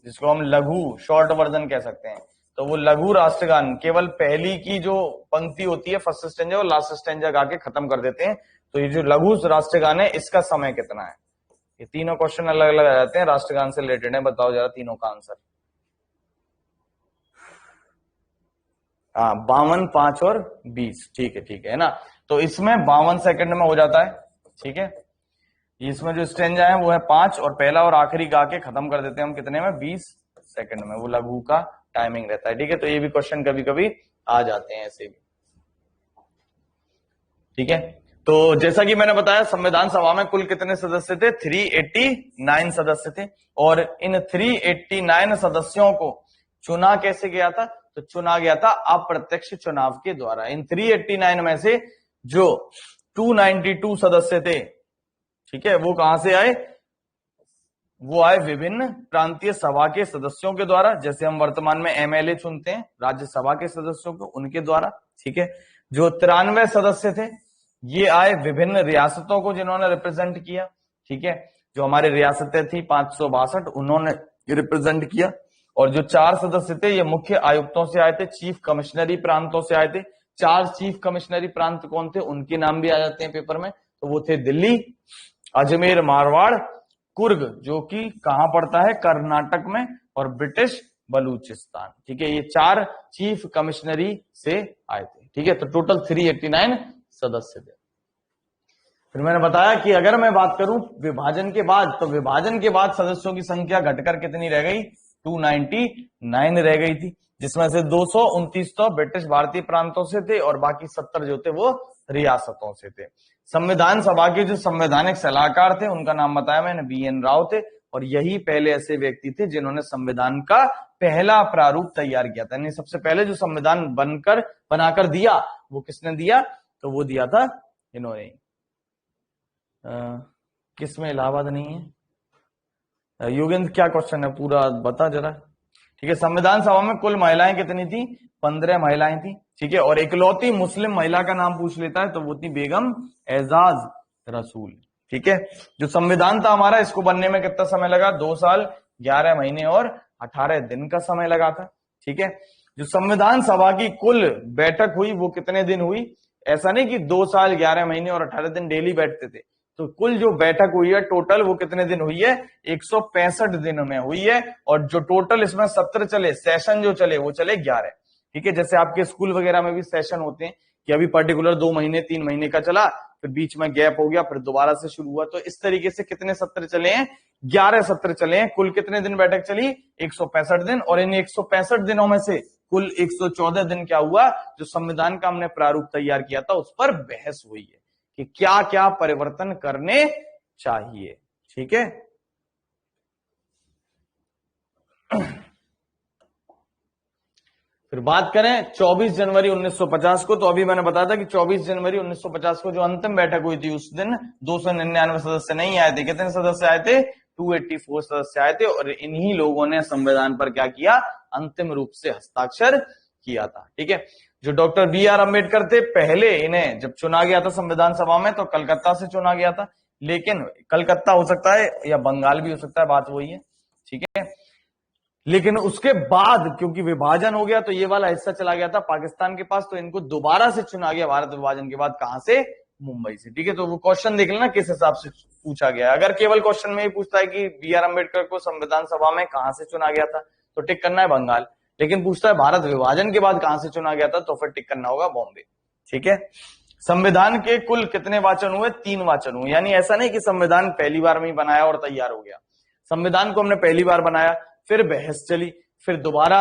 जिसको हम लघु शॉर्ट वर्जन कह सकते हैं, तो वो लघु राष्ट्रगान केवल पहली की जो पंक्ति होती है, फर्स्ट स्टेंजा और लास्ट स्टेंजा गा के खत्म कर देते हैं। तो ये जो लघु राष्ट्रगान है, इसका समय कितना है? ये तीनों क्वेश्चन अलग अलग आ जाते हैं, राष्ट्रगान से रिलेटेड है, बताओ जरा तीनों का आंसर। हाँ, 52, 5 और 20, ठीक है ना। तो इसमें 52 सेकंड में हो जाता है, ठीक है। इसमें जो स्टेंजा है वो है 5, और पहला और आखिरी गा के खत्म कर देते हैं हम कितने में, 20 सेकंड में, वो लघु का टाइमिंग रहता है, ठीक है। तो ये भी क्वेश्चन कभी कभी आ जाते हैं ऐसे भी, ठीक है। तो जैसा कि मैंने बताया संविधान सभा में कुल कितने सदस्य थे, 389 सदस्य थे। और इन 389 सदस्यों को चुना कैसे गया था, तो चुना गया था अप्रत्यक्ष चुनाव के द्वारा। इन 389 में से जो 292 सदस्य थे, ठीक है, वो कहां से आए, वो आए विभिन्न प्रांतीय सभा के सदस्यों के द्वारा, जैसे हम वर्तमान में एमएलए चुनते हैं राज्यसभा के सदस्यों को, उनके द्वारा। ठीक है, जो 93 सदस्य थे ये आए विभिन्न रियासतों को जिन्होंने रिप्रेजेंट किया। ठीक है, जो हमारी रियासतें थी 562 उन्होंने रिप्रेजेंट किया। और जो 4 सदस्य थे ये मुख्य आयुक्तों से आए थे, चीफ कमिश्नरी प्रांतों से आए थे। 4 चीफ कमिश्नरी प्रांत कौन थे, उनके नाम भी आ जाते हैं पेपर में, तो वो थे दिल्ली, अजमेर, मारवाड़, कुर्ग जो कि कहां पड़ता है, कर्नाटक में, और ब्रिटिश बलूचिस्तान। ठीक है, ये 4 चीफ कमिश्नरी से आए थे। ठीक है, तो टोटल 389 सदस्य थे। फिर मैंने बताया कि अगर मैं बात करूं विभाजन के बाद, तो विभाजन के बाद सदस्यों की संख्या घटकर कितनी रह गई, 299 रह गई थी, जिसमें से 229 तो ब्रिटिश भारतीय प्रांतों से थे और बाकी 70 जो थे वो रियासतों से थे। संविधान सभा के जो संवैधानिक सलाहकार थे उनका नाम बताया मैंने, BN राव थे, और यही पहले ऐसे व्यक्ति थे जिन्होंने संविधान का पहला प्रारूप तैयार किया था। यानी सबसे पहले जो संविधान बनाकर दिया वो किसने दिया, तो वो दिया था इन्होंने। किसमें इलाहाबाद नहीं है, योगेंद्र क्या क्वेश्चन है पूरा बता जरा। ठीक है, संविधान सभा में कुल महिलाएं कितनी थी, 15 महिलाएं थी। ठीक है, और इकलौती मुस्लिम महिला का नाम पूछ लेता है तो वो थी बेगम एजाज रसूल। ठीक है, जो संविधान था हमारा इसको बनने में कितना समय लगा, 2 साल 11 महीने और 18 दिन का समय लगा था। ठीक है, जो संविधान सभा की कुल बैठक हुई वो कितने दिन हुई, ऐसा नहीं कि 2 साल 11 महीने और 18 दिन डेली बैठते थे, तो कुल जो बैठक हुई है टोटल वो कितने दिन हुई है, 165 दिन में हुई है। और जो टोटल इसमें सत्र चले, सेशन जो चले वो चले 11। ठीक है, जैसे आपके स्कूल वगैरह में भी सेशन होते हैं कि अभी पर्टिकुलर 2 महीने 3 महीने का चला, फिर बीच में गैप हो गया, फिर दोबारा से शुरू हुआ, तो इस तरीके से कितने सत्र चले हैं, 11 सत्र चले हैं। कुल कितने दिन बैठक चली, 165 दिन। और इन 165 दिनों में से कुल 114 दिन क्या हुआ, जो संविधान का हमने प्रारूप तैयार किया था उस पर बहस हुई है कि क्या क्या परिवर्तन करने चाहिए। ठीक है, फिर बात करें 24 जनवरी 1950 को, तो अभी मैंने बताया था कि 24 जनवरी 1950 को जो अंतिम बैठक हुई थी उस दिन 299 सदस्य नहीं आए थे। कितने सदस्य आए थे, 284 सदस्य आए थे। और इन्हीं लोगों ने संविधान पर क्या किया, अंतिम रूप से हस्ताक्षर किया था। ठीक है, जो डॉक्टर BR अम्बेडकर थे, पहले इन्हें जब चुना गया था संविधान सभा में तो कलकत्ता से चुना गया था, लेकिन कलकत्ता हो सकता है या बंगाल भी हो सकता है, बात वही है। ठीक है, लेकिन उसके बाद क्योंकि विभाजन हो गया तो ये वाला हिस्सा चला गया था पाकिस्तान के पास, तो इनको दोबारा से चुना गया भारत विभाजन के बाद, कहां से, मुंबई से। ठीक है, तो वो क्वेश्चन देख लेना किस हिसाब से पूछा गया। अगर केवल क्वेश्चन में ही पूछता है कि BR अम्बेडकर को संविधान सभा में कहां से चुना गया था, तो टिक करना है बंगाल। लेकिन पूछता है भारत विभाजन के बाद कहां से चुना गया था, तो फिर टिक करना होगा बॉम्बे। ठीक है, संविधान के कुल कितने वाचन हुए, 3 वाचन हुए। यानी ऐसा नहीं कि संविधान पहली बार में ही बनाया और तैयार हो गया। संविधान को हमने पहली बार बनाया, फिर बहस चली, फिर दोबारा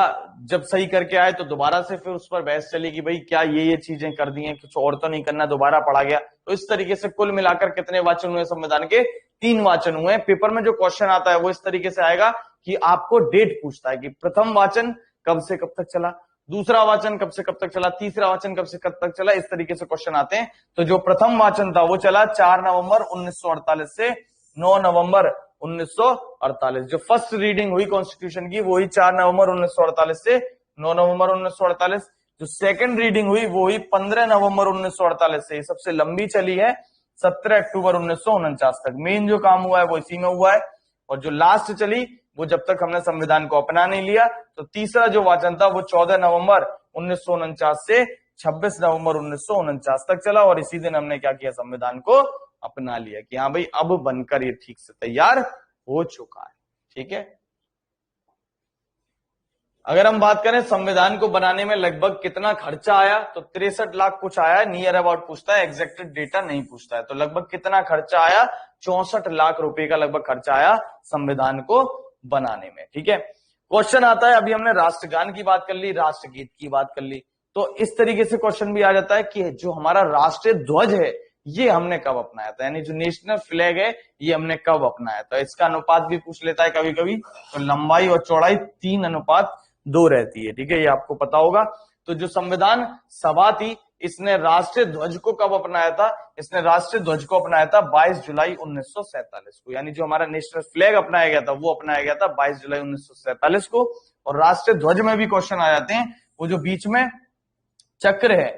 जब सही करके आए तो दोबारा से फिर उस पर बहस चली कि भाई क्या ये चीजें कर दी हैं, कुछ और तो नहीं करना, दोबारा पढ़ा गया। तो इस तरीके से कुल मिलाकर कितने वाचन हुए संविधान के, 3 वाचन हुए। पेपर में जो क्वेश्चन आता है वो इस तरीके से आएगा कि आपको डेट पूछता है कि प्रथम वाचन कब से कब तक चला, दूसरा वाचन कब से कब तक चला, तीसरा वाचन कब से कब तक चला, इस तरीके से क्वेश्चन आते हैं। तो जो प्रथम वाचन था वो चला 4 नवंबर 1948 से 9 नवंबर 1948। जो फर्स्ट रीडिंग हुई कॉन्स्टिट्यूशन की वो ही 4 नवंबर 1948 से 9 नवंबर 1948। जो सेकंड रीडिंग हुई वो हुई 15 नवंबर 1948 से, सबसे लंबी चली है 17 अक्टूबर 1949 तक। मेन जो काम हुआ है वो इसी में हुआ है। और जो लास्ट चली वो जब तक हमने संविधान को अपना नहीं लिया। तो तीसरा जो वाचन था वो 14 नवंबर 1949 से 26 नवंबर 1949 तक चला। और इसी दिन हमने क्या किया, संविधान को अपना लिया कि हाँ भाई अब बनकर ये ठीक से तैयार हो चुका है। ठीक है, अगर हम बात करें संविधान को बनाने में लगभग कितना खर्चा आया, तो 63 लाख कुछ आया है, नियर अबाउट पूछता है, एग्जैक्ट डेटा नहीं पूछता है। तो लगभग कितना खर्चा आया, 64 लाख रुपए का लगभग खर्चा आया संविधान को बनाने में। ठीक है, क्वेश्चन आता है, अभी हमने राष्ट्रगान की बात कर ली, राष्ट्रगीत की बात कर ली, तो इस तरीके से क्वेश्चन भी आ जाता है कि जो हमारा राष्ट्रीय ध्वज है ये हमने कब अपनाया था, यानी जो नेशनल फ्लैग है ये हमने कब अपनाया था। इसका अनुपात भी पूछ लेता है कभी कभी, तो लंबाई और चौड़ाई 3:2 रहती है, ठीक है, ये आपको पता होगा। तो जो संविधान सभा थी इसने राष्ट्रीय ध्वज को कब अपनाया था, इसने राष्ट्रीय ध्वज को अपनाया था 22 जुलाई 1947 को, यानी जो हमारा नेशनल फ्लैग अपनाया गया था वो अपनाया गया था 22 जुलाई 1947 को। और राष्ट्रीय ध्वज में भी क्वेश्चन आ जाते हैं, वो जो बीच में चक्र है,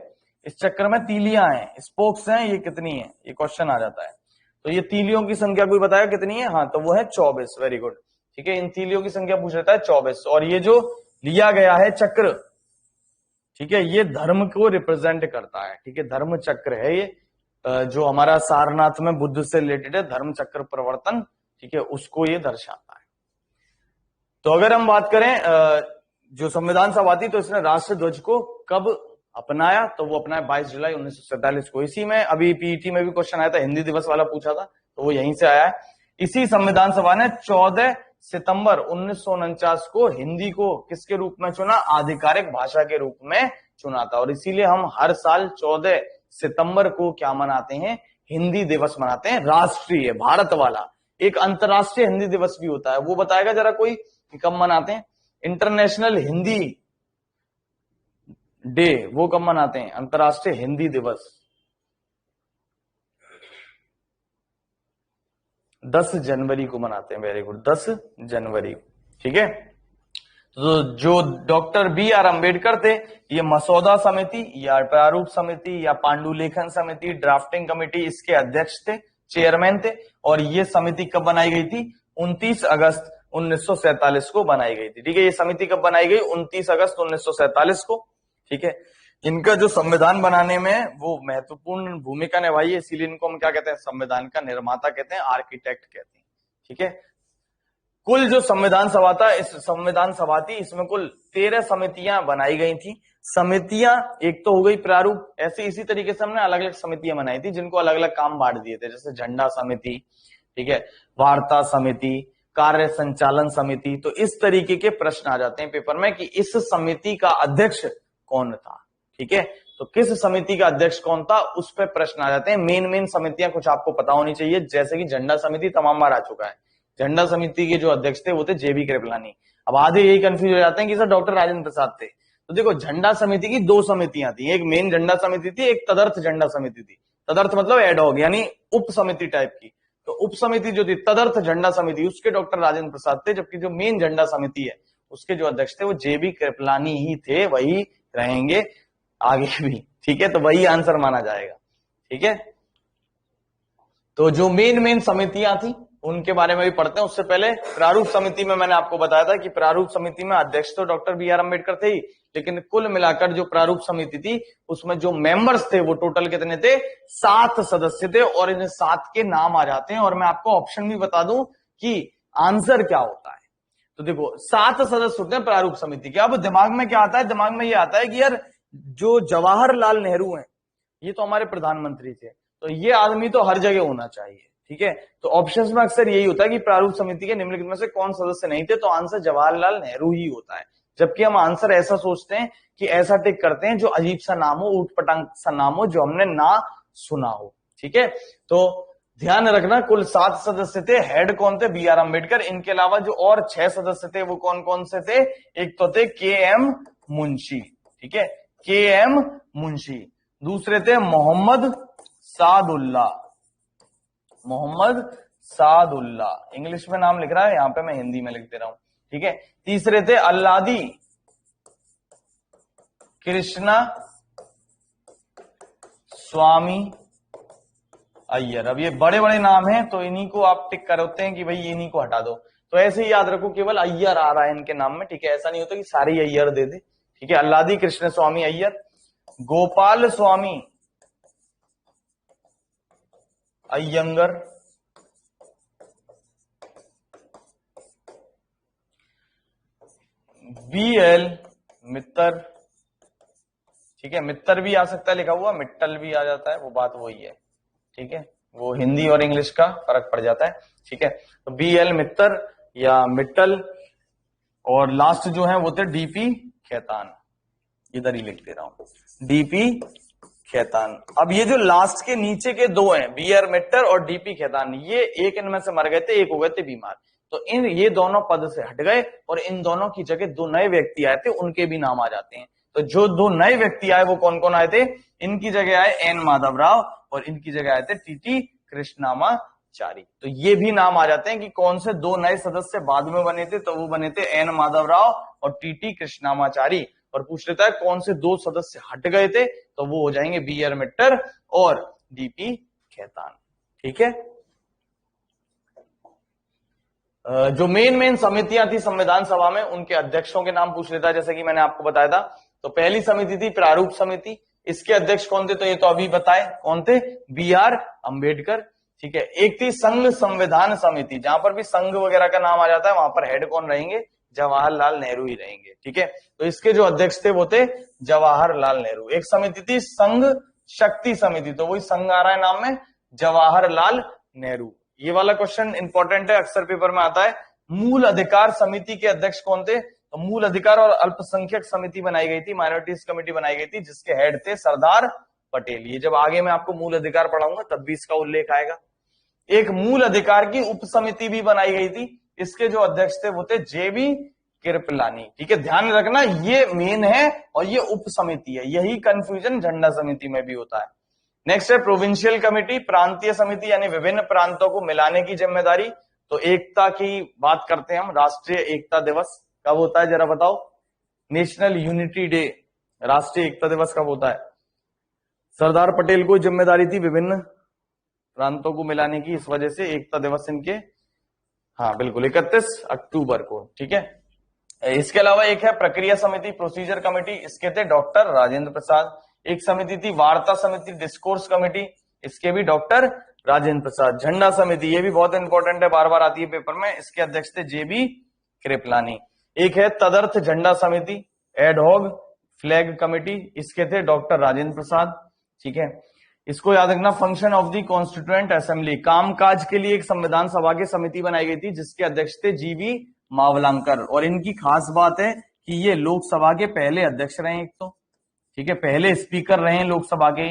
इस चक्र में तीलियां हैं, स्पोक्स हैं, ये कितनी है, ये क्वेश्चन आ जाता है। तो ये तीलियों की संख्या कोई बताया कितनी है, हाँ तो वो है 24, वेरी गुड, ठीक है, इन तीलियों की संख्या पूछ लेता है 24। और ये जो लिया गया है चक्र, ठीक है, ये धर्म को रिप्रेजेंट करता है, ठीक है, धर्म चक्र है ये, जो हमारा सारनाथ में बुद्ध से रिलेटेड है, धर्म चक्र प्रवर्तन, ठीक है, उसको ये दर्शाता है। तो अगर हम बात करें जो संविधान सभा थी तो इसने राष्ट्रीय ध्वज को कब अपनाया, तो वो अपनाया 22 जुलाई 1947 को। इसी में अभी पीईटी में भी क्वेश्चन आया था, हिंदी दिवस वाला पूछा था, तो वो यहीं से आया है। इसी संविधान सभा ने 14 सितंबर 1949 को हिंदी को किसके रूप में चुना, आधिकारिक भाषा के रूप में चुना था। और इसीलिए हम हर साल 14 सितंबर को क्या मनाते हैं, हिंदी दिवस मनाते हैं, राष्ट्रीय भारत वाला। एक अंतरराष्ट्रीय हिंदी दिवस भी होता है, वो बताएगा जरा कोई कि कब मनाते हैं। इंटरनेशनल हिंदी डे वो कब मनाते हैं, अंतरराष्ट्रीय हिंदी दिवस 10 जनवरी को मनाते हैं, वेरी गुड, 10 जनवरी, ठीक है। तो जो डॉक्टर BR अम्बेडकर थे, ये मसौदा समिति या प्रारूप समिति या पांडुलेखन समिति, ड्राफ्टिंग कमेटी, इसके अध्यक्ष थे, चेयरमैन थे। और ये समिति कब बनाई गई थी, 29 अगस्त 1947 को बनाई गई थी, ठीक है। ये समिति कब बनाई गई, 29 अगस्त 1947 को, ठीक है। इनका जो संविधान बनाने में वो महत्वपूर्ण भूमिका निभाई है, इसीलिए इनको हम क्या कहते हैं, संविधान का निर्माता कहते हैं, आर्किटेक्ट कहते हैं, ठीक है। कुल जो संविधान सभा था, इस संविधान सभा थी, इसमें कुल 13 समितियां बनाई गई थी। समितियां एक तो हो गई प्रारूप, ऐसे इसी तरीके से हमने अलग अलग समितियां बनाई थी जिनको अलग अलग काम बांट दिए थे, जैसे झंडा समिति, ठीक है, वार्ता समिति, कार्य संचालन समिति। तो इस तरीके के प्रश्न आ जाते हैं पेपर में कि इस समिति का अध्यक्ष कौन था, ठीक है। तो किस समिति का अध्यक्ष कौन था, उस पर प्रश्न आ जाते हैं। मेन समितियां कुछ आपको पता होनी चाहिए, जैसे कि झंडा समिति तमाम बार आ चुका है। झंडा समिति के जो अध्यक्ष थे वो थे JB कृपलानी। अब आधे यही कंफ्यूज हो जाते हैं कि सर डॉक्टर राजेंद्र प्रसाद थे। तो देखो, झंडा समिति की 2 समितियां थी, एक मेन झंडा समिति थी, एक तदर्थ झंडा समिति थी। तदर्थ मतलब एडहॉक, यानी उप समिति टाइप की। तो उप समिति जो थी तदर्थ झंडा समिति, उसके डॉक्टर राजेंद्र प्रसाद थे, जबकि जो मेन झंडा समिति है उसके जो अध्यक्ष थे वो JB कृपलानी ही थे, वही रहेंगे आगे भी, ठीक है। तो वही आंसर माना जाएगा, ठीक है। तो जो मेन समितियां थी उनके बारे में भी पढ़ते हैं। उससे पहले प्रारूप समिति में मैंने आपको बताया था कि प्रारूप समिति में अध्यक्ष तो डॉक्टर BR अम्बेडकर थे ही, लेकिन कुल मिलाकर जो प्रारूप समिति थी उसमें जो मेंबर्स थे वो टोटल कितने थे, 7 सदस्य थे। और इन 7 के नाम आ जाते हैं, और मैं आपको ऑप्शन भी बता दूं कि आंसर क्या होता है। तो देखो, 7 सदस्य होते हैं प्रारूप समिति के। अब दिमाग में क्या आता है, दिमाग में ये आता है कि यार जो जवाहरलाल नेहरू हैं ये तो हमारे प्रधानमंत्री थे, तो ये आदमी तो हर जगह होना चाहिए, ठीक है। तो ऑप्शंस में अक्सर यही होता है कि प्रारूप समिति के निम्नलिखित में से कौन सदस्य नहीं थे, तो आंसर जवाहरलाल नेहरू ही होता है। जबकि हम आंसर ऐसा सोचते हैं कि ऐसा टिक करते हैं जो अजीब सा नाम हो, ऊटपटांग सा नाम हो, जो हमने ना सुना हो, ठीक है। तो ध्यान रखना, कुल 7 सदस्य थे। हेड कौन थे, BR अम्बेडकर। इनके अलावा जो और 6 सदस्य थे वो कौन कौन से थे, एक तो थे KM मुंशी, ठीक है, KM मुंशी। दूसरे थे मोहम्मद सादुल्ला, मोहम्मद सादुल्ला, इंग्लिश में नाम लिख रहा है, यहां पे मैं हिंदी में लिख दे रहा हूं, ठीक है। तीसरे थे अल्लादी कृष्णा स्वामी अय्यर। अब ये बड़े बड़े नाम हैं तो इन्हीं को आप टिक करते हैं कि भाई इन्हीं को हटा दो। तो ऐसे ही याद रखो, केवल अय्यर आ रहा है इनके नाम में, ठीक है। ऐसा नहीं होता कि सारे अय्यर दे दे, ठीक है। अल्लादी कृष्ण स्वामी अय्यर, गोपाल स्वामी अय्यंगर, BL मित्तर, ठीक है। मित्तर भी आ सकता है लिखा हुआ, मिट्टल भी आ जाता है, वो बात वही है, ठीक है। वो हिंदी और इंग्लिश का फर्क पड़ जाता है, ठीक है। तो BL मित्तर या मिट्टल, और लास्ट जो है वो थे DP खेतान, इधर ही लिख दे रहा हूं, DP खैतान। अब ये जो लास्ट के नीचे के दो हैं, बीआर मिट्टर और डीपी खैतान, ये एक इनमें से मर गए थे, एक हो गए थे बीमार, तो ये दोनों पद से हट गए और इन दोनों की जगह दो नए व्यक्ति आए थे, उनके भी नाम आ जाते हैं। तो जो दो नए व्यक्ति आए वो कौन कौन आए थे? इनकी जगह आए एन माधवराव और इनकी जगह आए थे टीटी कृष्णामाचारी। तो ये भी नाम आ जाते हैं कि कौन से दो नए सदस्य बाद में बने थे, तो वो बने थे एन माधवराव और टीटी कृष्णामाचारी। और पूछ लेता है कौन से दो सदस्य हट गए थे, तो वो हो जाएंगे बीआर मिट्टर और डीपी खैतान। ठीक है। जो मेन समितियां थी संविधान सभा में, उनके अध्यक्षों के नाम पूछ लेता है, जैसे कि मैंने आपको बताया था। तो पहली समिति थी प्रारूप समिति, इसके अध्यक्ष कौन थे? तो ये तो अभी बताए कौन थे, बीआर अंबेडकर। ठीक है। एक थी संघ संविधान समिति, जहां पर भी संघ वगैरह का नाम आ जाता है वहां पर हेड कौन रहेंगे? जवाहरलाल नेहरू ही रहेंगे। ठीक है। तो इसके जो अध्यक्ष थे वो थे जवाहरलाल नेहरू। एक समिति थी संघ शक्ति समिति, तो वही संघ आ रहा है नाम में, जवाहरलाल नेहरू। ये वाला क्वेश्चन इंपॉर्टेंट है, अक्सर पेपर में आता है। मूल अधिकार समिति के अध्यक्ष कौन थे? तो मूल अधिकार और अल्पसंख्यक समिति बनाई गई थी, माइनॉरिटीज कमेटी बनाई गई थी, जिसके हेड थे सरदार पटेल। ये जब आगे मैं आपको मूल अधिकार पढ़ाऊंगा तब भी इसका उल्लेख आएगा। एक मूल अधिकार की उप समिति भी बनाई गई थी, इसके जो अध्यक्ष थे वो थे जेबी कृपलानी। ठीक है, ध्यान रखना ये मेन है और ये उप समिति है, यही कंफ्यूजन झंडा समिति में भी होता है। नेक्स्ट है प्रोविंशियल कमेटी, प्रांतीय समिति, यानी विभिन्न प्रांतों को मिलाने की जिम्मेदारी। तो एकता की बात करते हैं हम, राष्ट्रीय एकता दिवस कब होता है जरा बताओ? नेशनल यूनिटी डे, राष्ट्रीय एकता दिवस कब होता है? सरदार पटेल को जिम्मेदारी थी विभिन्न प्रांतों को मिलाने की, इस वजह से एकता दिवस इनके, हाँ बिल्कुल 31 अक्टूबर को। ठीक है। इसके अलावा एक है प्रक्रिया समिति, प्रोसीजर कमेटी, इसके थे डॉक्टर राजेंद्र प्रसाद। एक समिति थी वार्ता समिति, डिस्कोर्स कमेटी, इसके भी डॉक्टर राजेंद्र प्रसाद। झंडा समिति, ये भी बहुत इंपॉर्टेंट है, बार बार आती है पेपर में, इसके अध्यक्ष थे जेबी कृपलानी। एक है तदर्थ झंडा समिति, एडहॉक फ्लैग कमेटी, इसके थे डॉक्टर राजेंद्र प्रसाद। ठीक है। इसको याद रखना, function of the constituent assembly, कामकाज के लिए एक संविधान सभा की समिति बनाई गई थी, जिसके अध्यक्ष थे जीवी मावलंकर। और इनकी खास बात है कि ये लोकसभा के पहले अध्यक्ष रहे एक तो, ठीक है, पहले स्पीकर रहे लोकसभा के।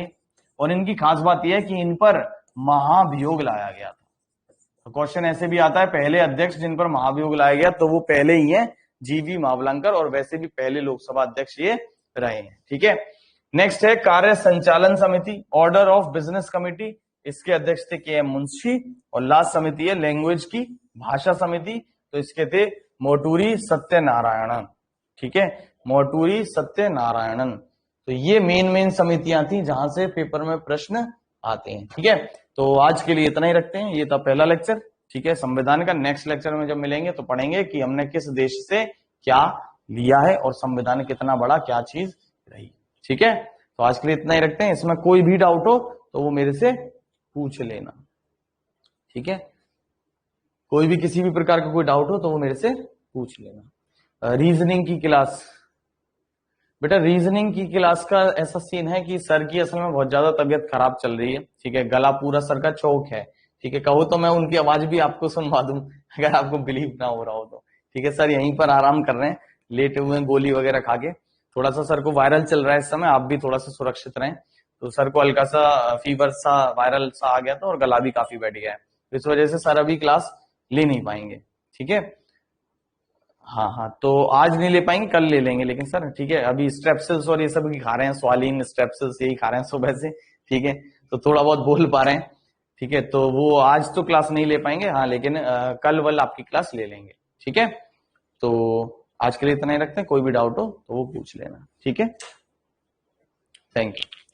और इनकी खास बात यह है कि इन पर महाभियोग लाया गया था। तो क्वेश्चन ऐसे भी आता है, पहले अध्यक्ष जिन पर महाभियोग लाया गया, तो वो पहले ही है जीवी मावलंकर, और वैसे भी पहले लोकसभा अध्यक्ष ये रहे हैं। ठीक है। नेक्स्ट है कार्य संचालन समिति, ऑर्डर ऑफ बिजनेस कमेटी, इसके अध्यक्ष थे के एम मुंशी। और लास्ट समिति है लैंग्वेज की, भाषा समिति, तो इसके थे मोटूरी सत्यनारायणन। ठीक है, मोटूरी सत्यनारायणन। तो ये मेन समितियां थी जहां से पेपर में प्रश्न आते हैं। ठीक है, तो आज के लिए इतना ही रखते हैं, ये था पहला लेक्चर। ठीक है, संविधान का नेक्स्ट लेक्चर में जब मिलेंगे तो पढ़ेंगे कि हमने किस देश से क्या लिया है और संविधान कितना बड़ा क्या चीज रही। ठीक है, तो आज के लिए इतना ही रखते हैं। इसमें कोई भी डाउट हो तो वो मेरे से पूछ लेना। ठीक है, कोई भी किसी भी प्रकार का कोई डाउट हो तो वो मेरे से पूछ लेना। रीजनिंग की क्लास, बेटा रीजनिंग की क्लास का ऐसा सीन है कि सर की असल में बहुत ज्यादा तबीयत खराब चल रही है। ठीक है, गला पूरा सर का चौक है। ठीक है, कहो तो मैं उनकी आवाज भी आपको सुनवा दूं अगर आपको बिलीव ना हो रहा हो तो। ठीक है, सर यहीं पर आराम कर रहे हैं, लेटे हुए गोली वगैरह खा के। थोड़ा सा सर को वायरल चल रहा है इस समय, आप भी थोड़ा सा सुरक्षित रहें। तो सर को हल्का सा फीवर सा वायरल सा आ गया था और गला भी काफी बैठ गया है, तो इस वजह से सर अभी क्लास ले नहीं पाएंगे। ठीक है, हाँ, तो आज नहीं ले पाएंगे, कल ले लेंगे लेकिन सर। ठीक है, अभी स्ट्रेप्सिल्स और ये सब खा रहे हैं, स्वालिन स्ट्रेप्सिल्स यही खा रहे हैं सुबह से। ठीक है, तो थोड़ा बहुत बोल पा रहे हैं। ठीक है, तो वो आज तो क्लास नहीं ले पाएंगे, हाँ लेकिन कल वल आपकी क्लास ले लेंगे। ठीक है, तो आज के लिए इतना ही रखते हैं, कोई भी डाउट हो तो वो पूछ लेना। ठीक है, थैंक यू।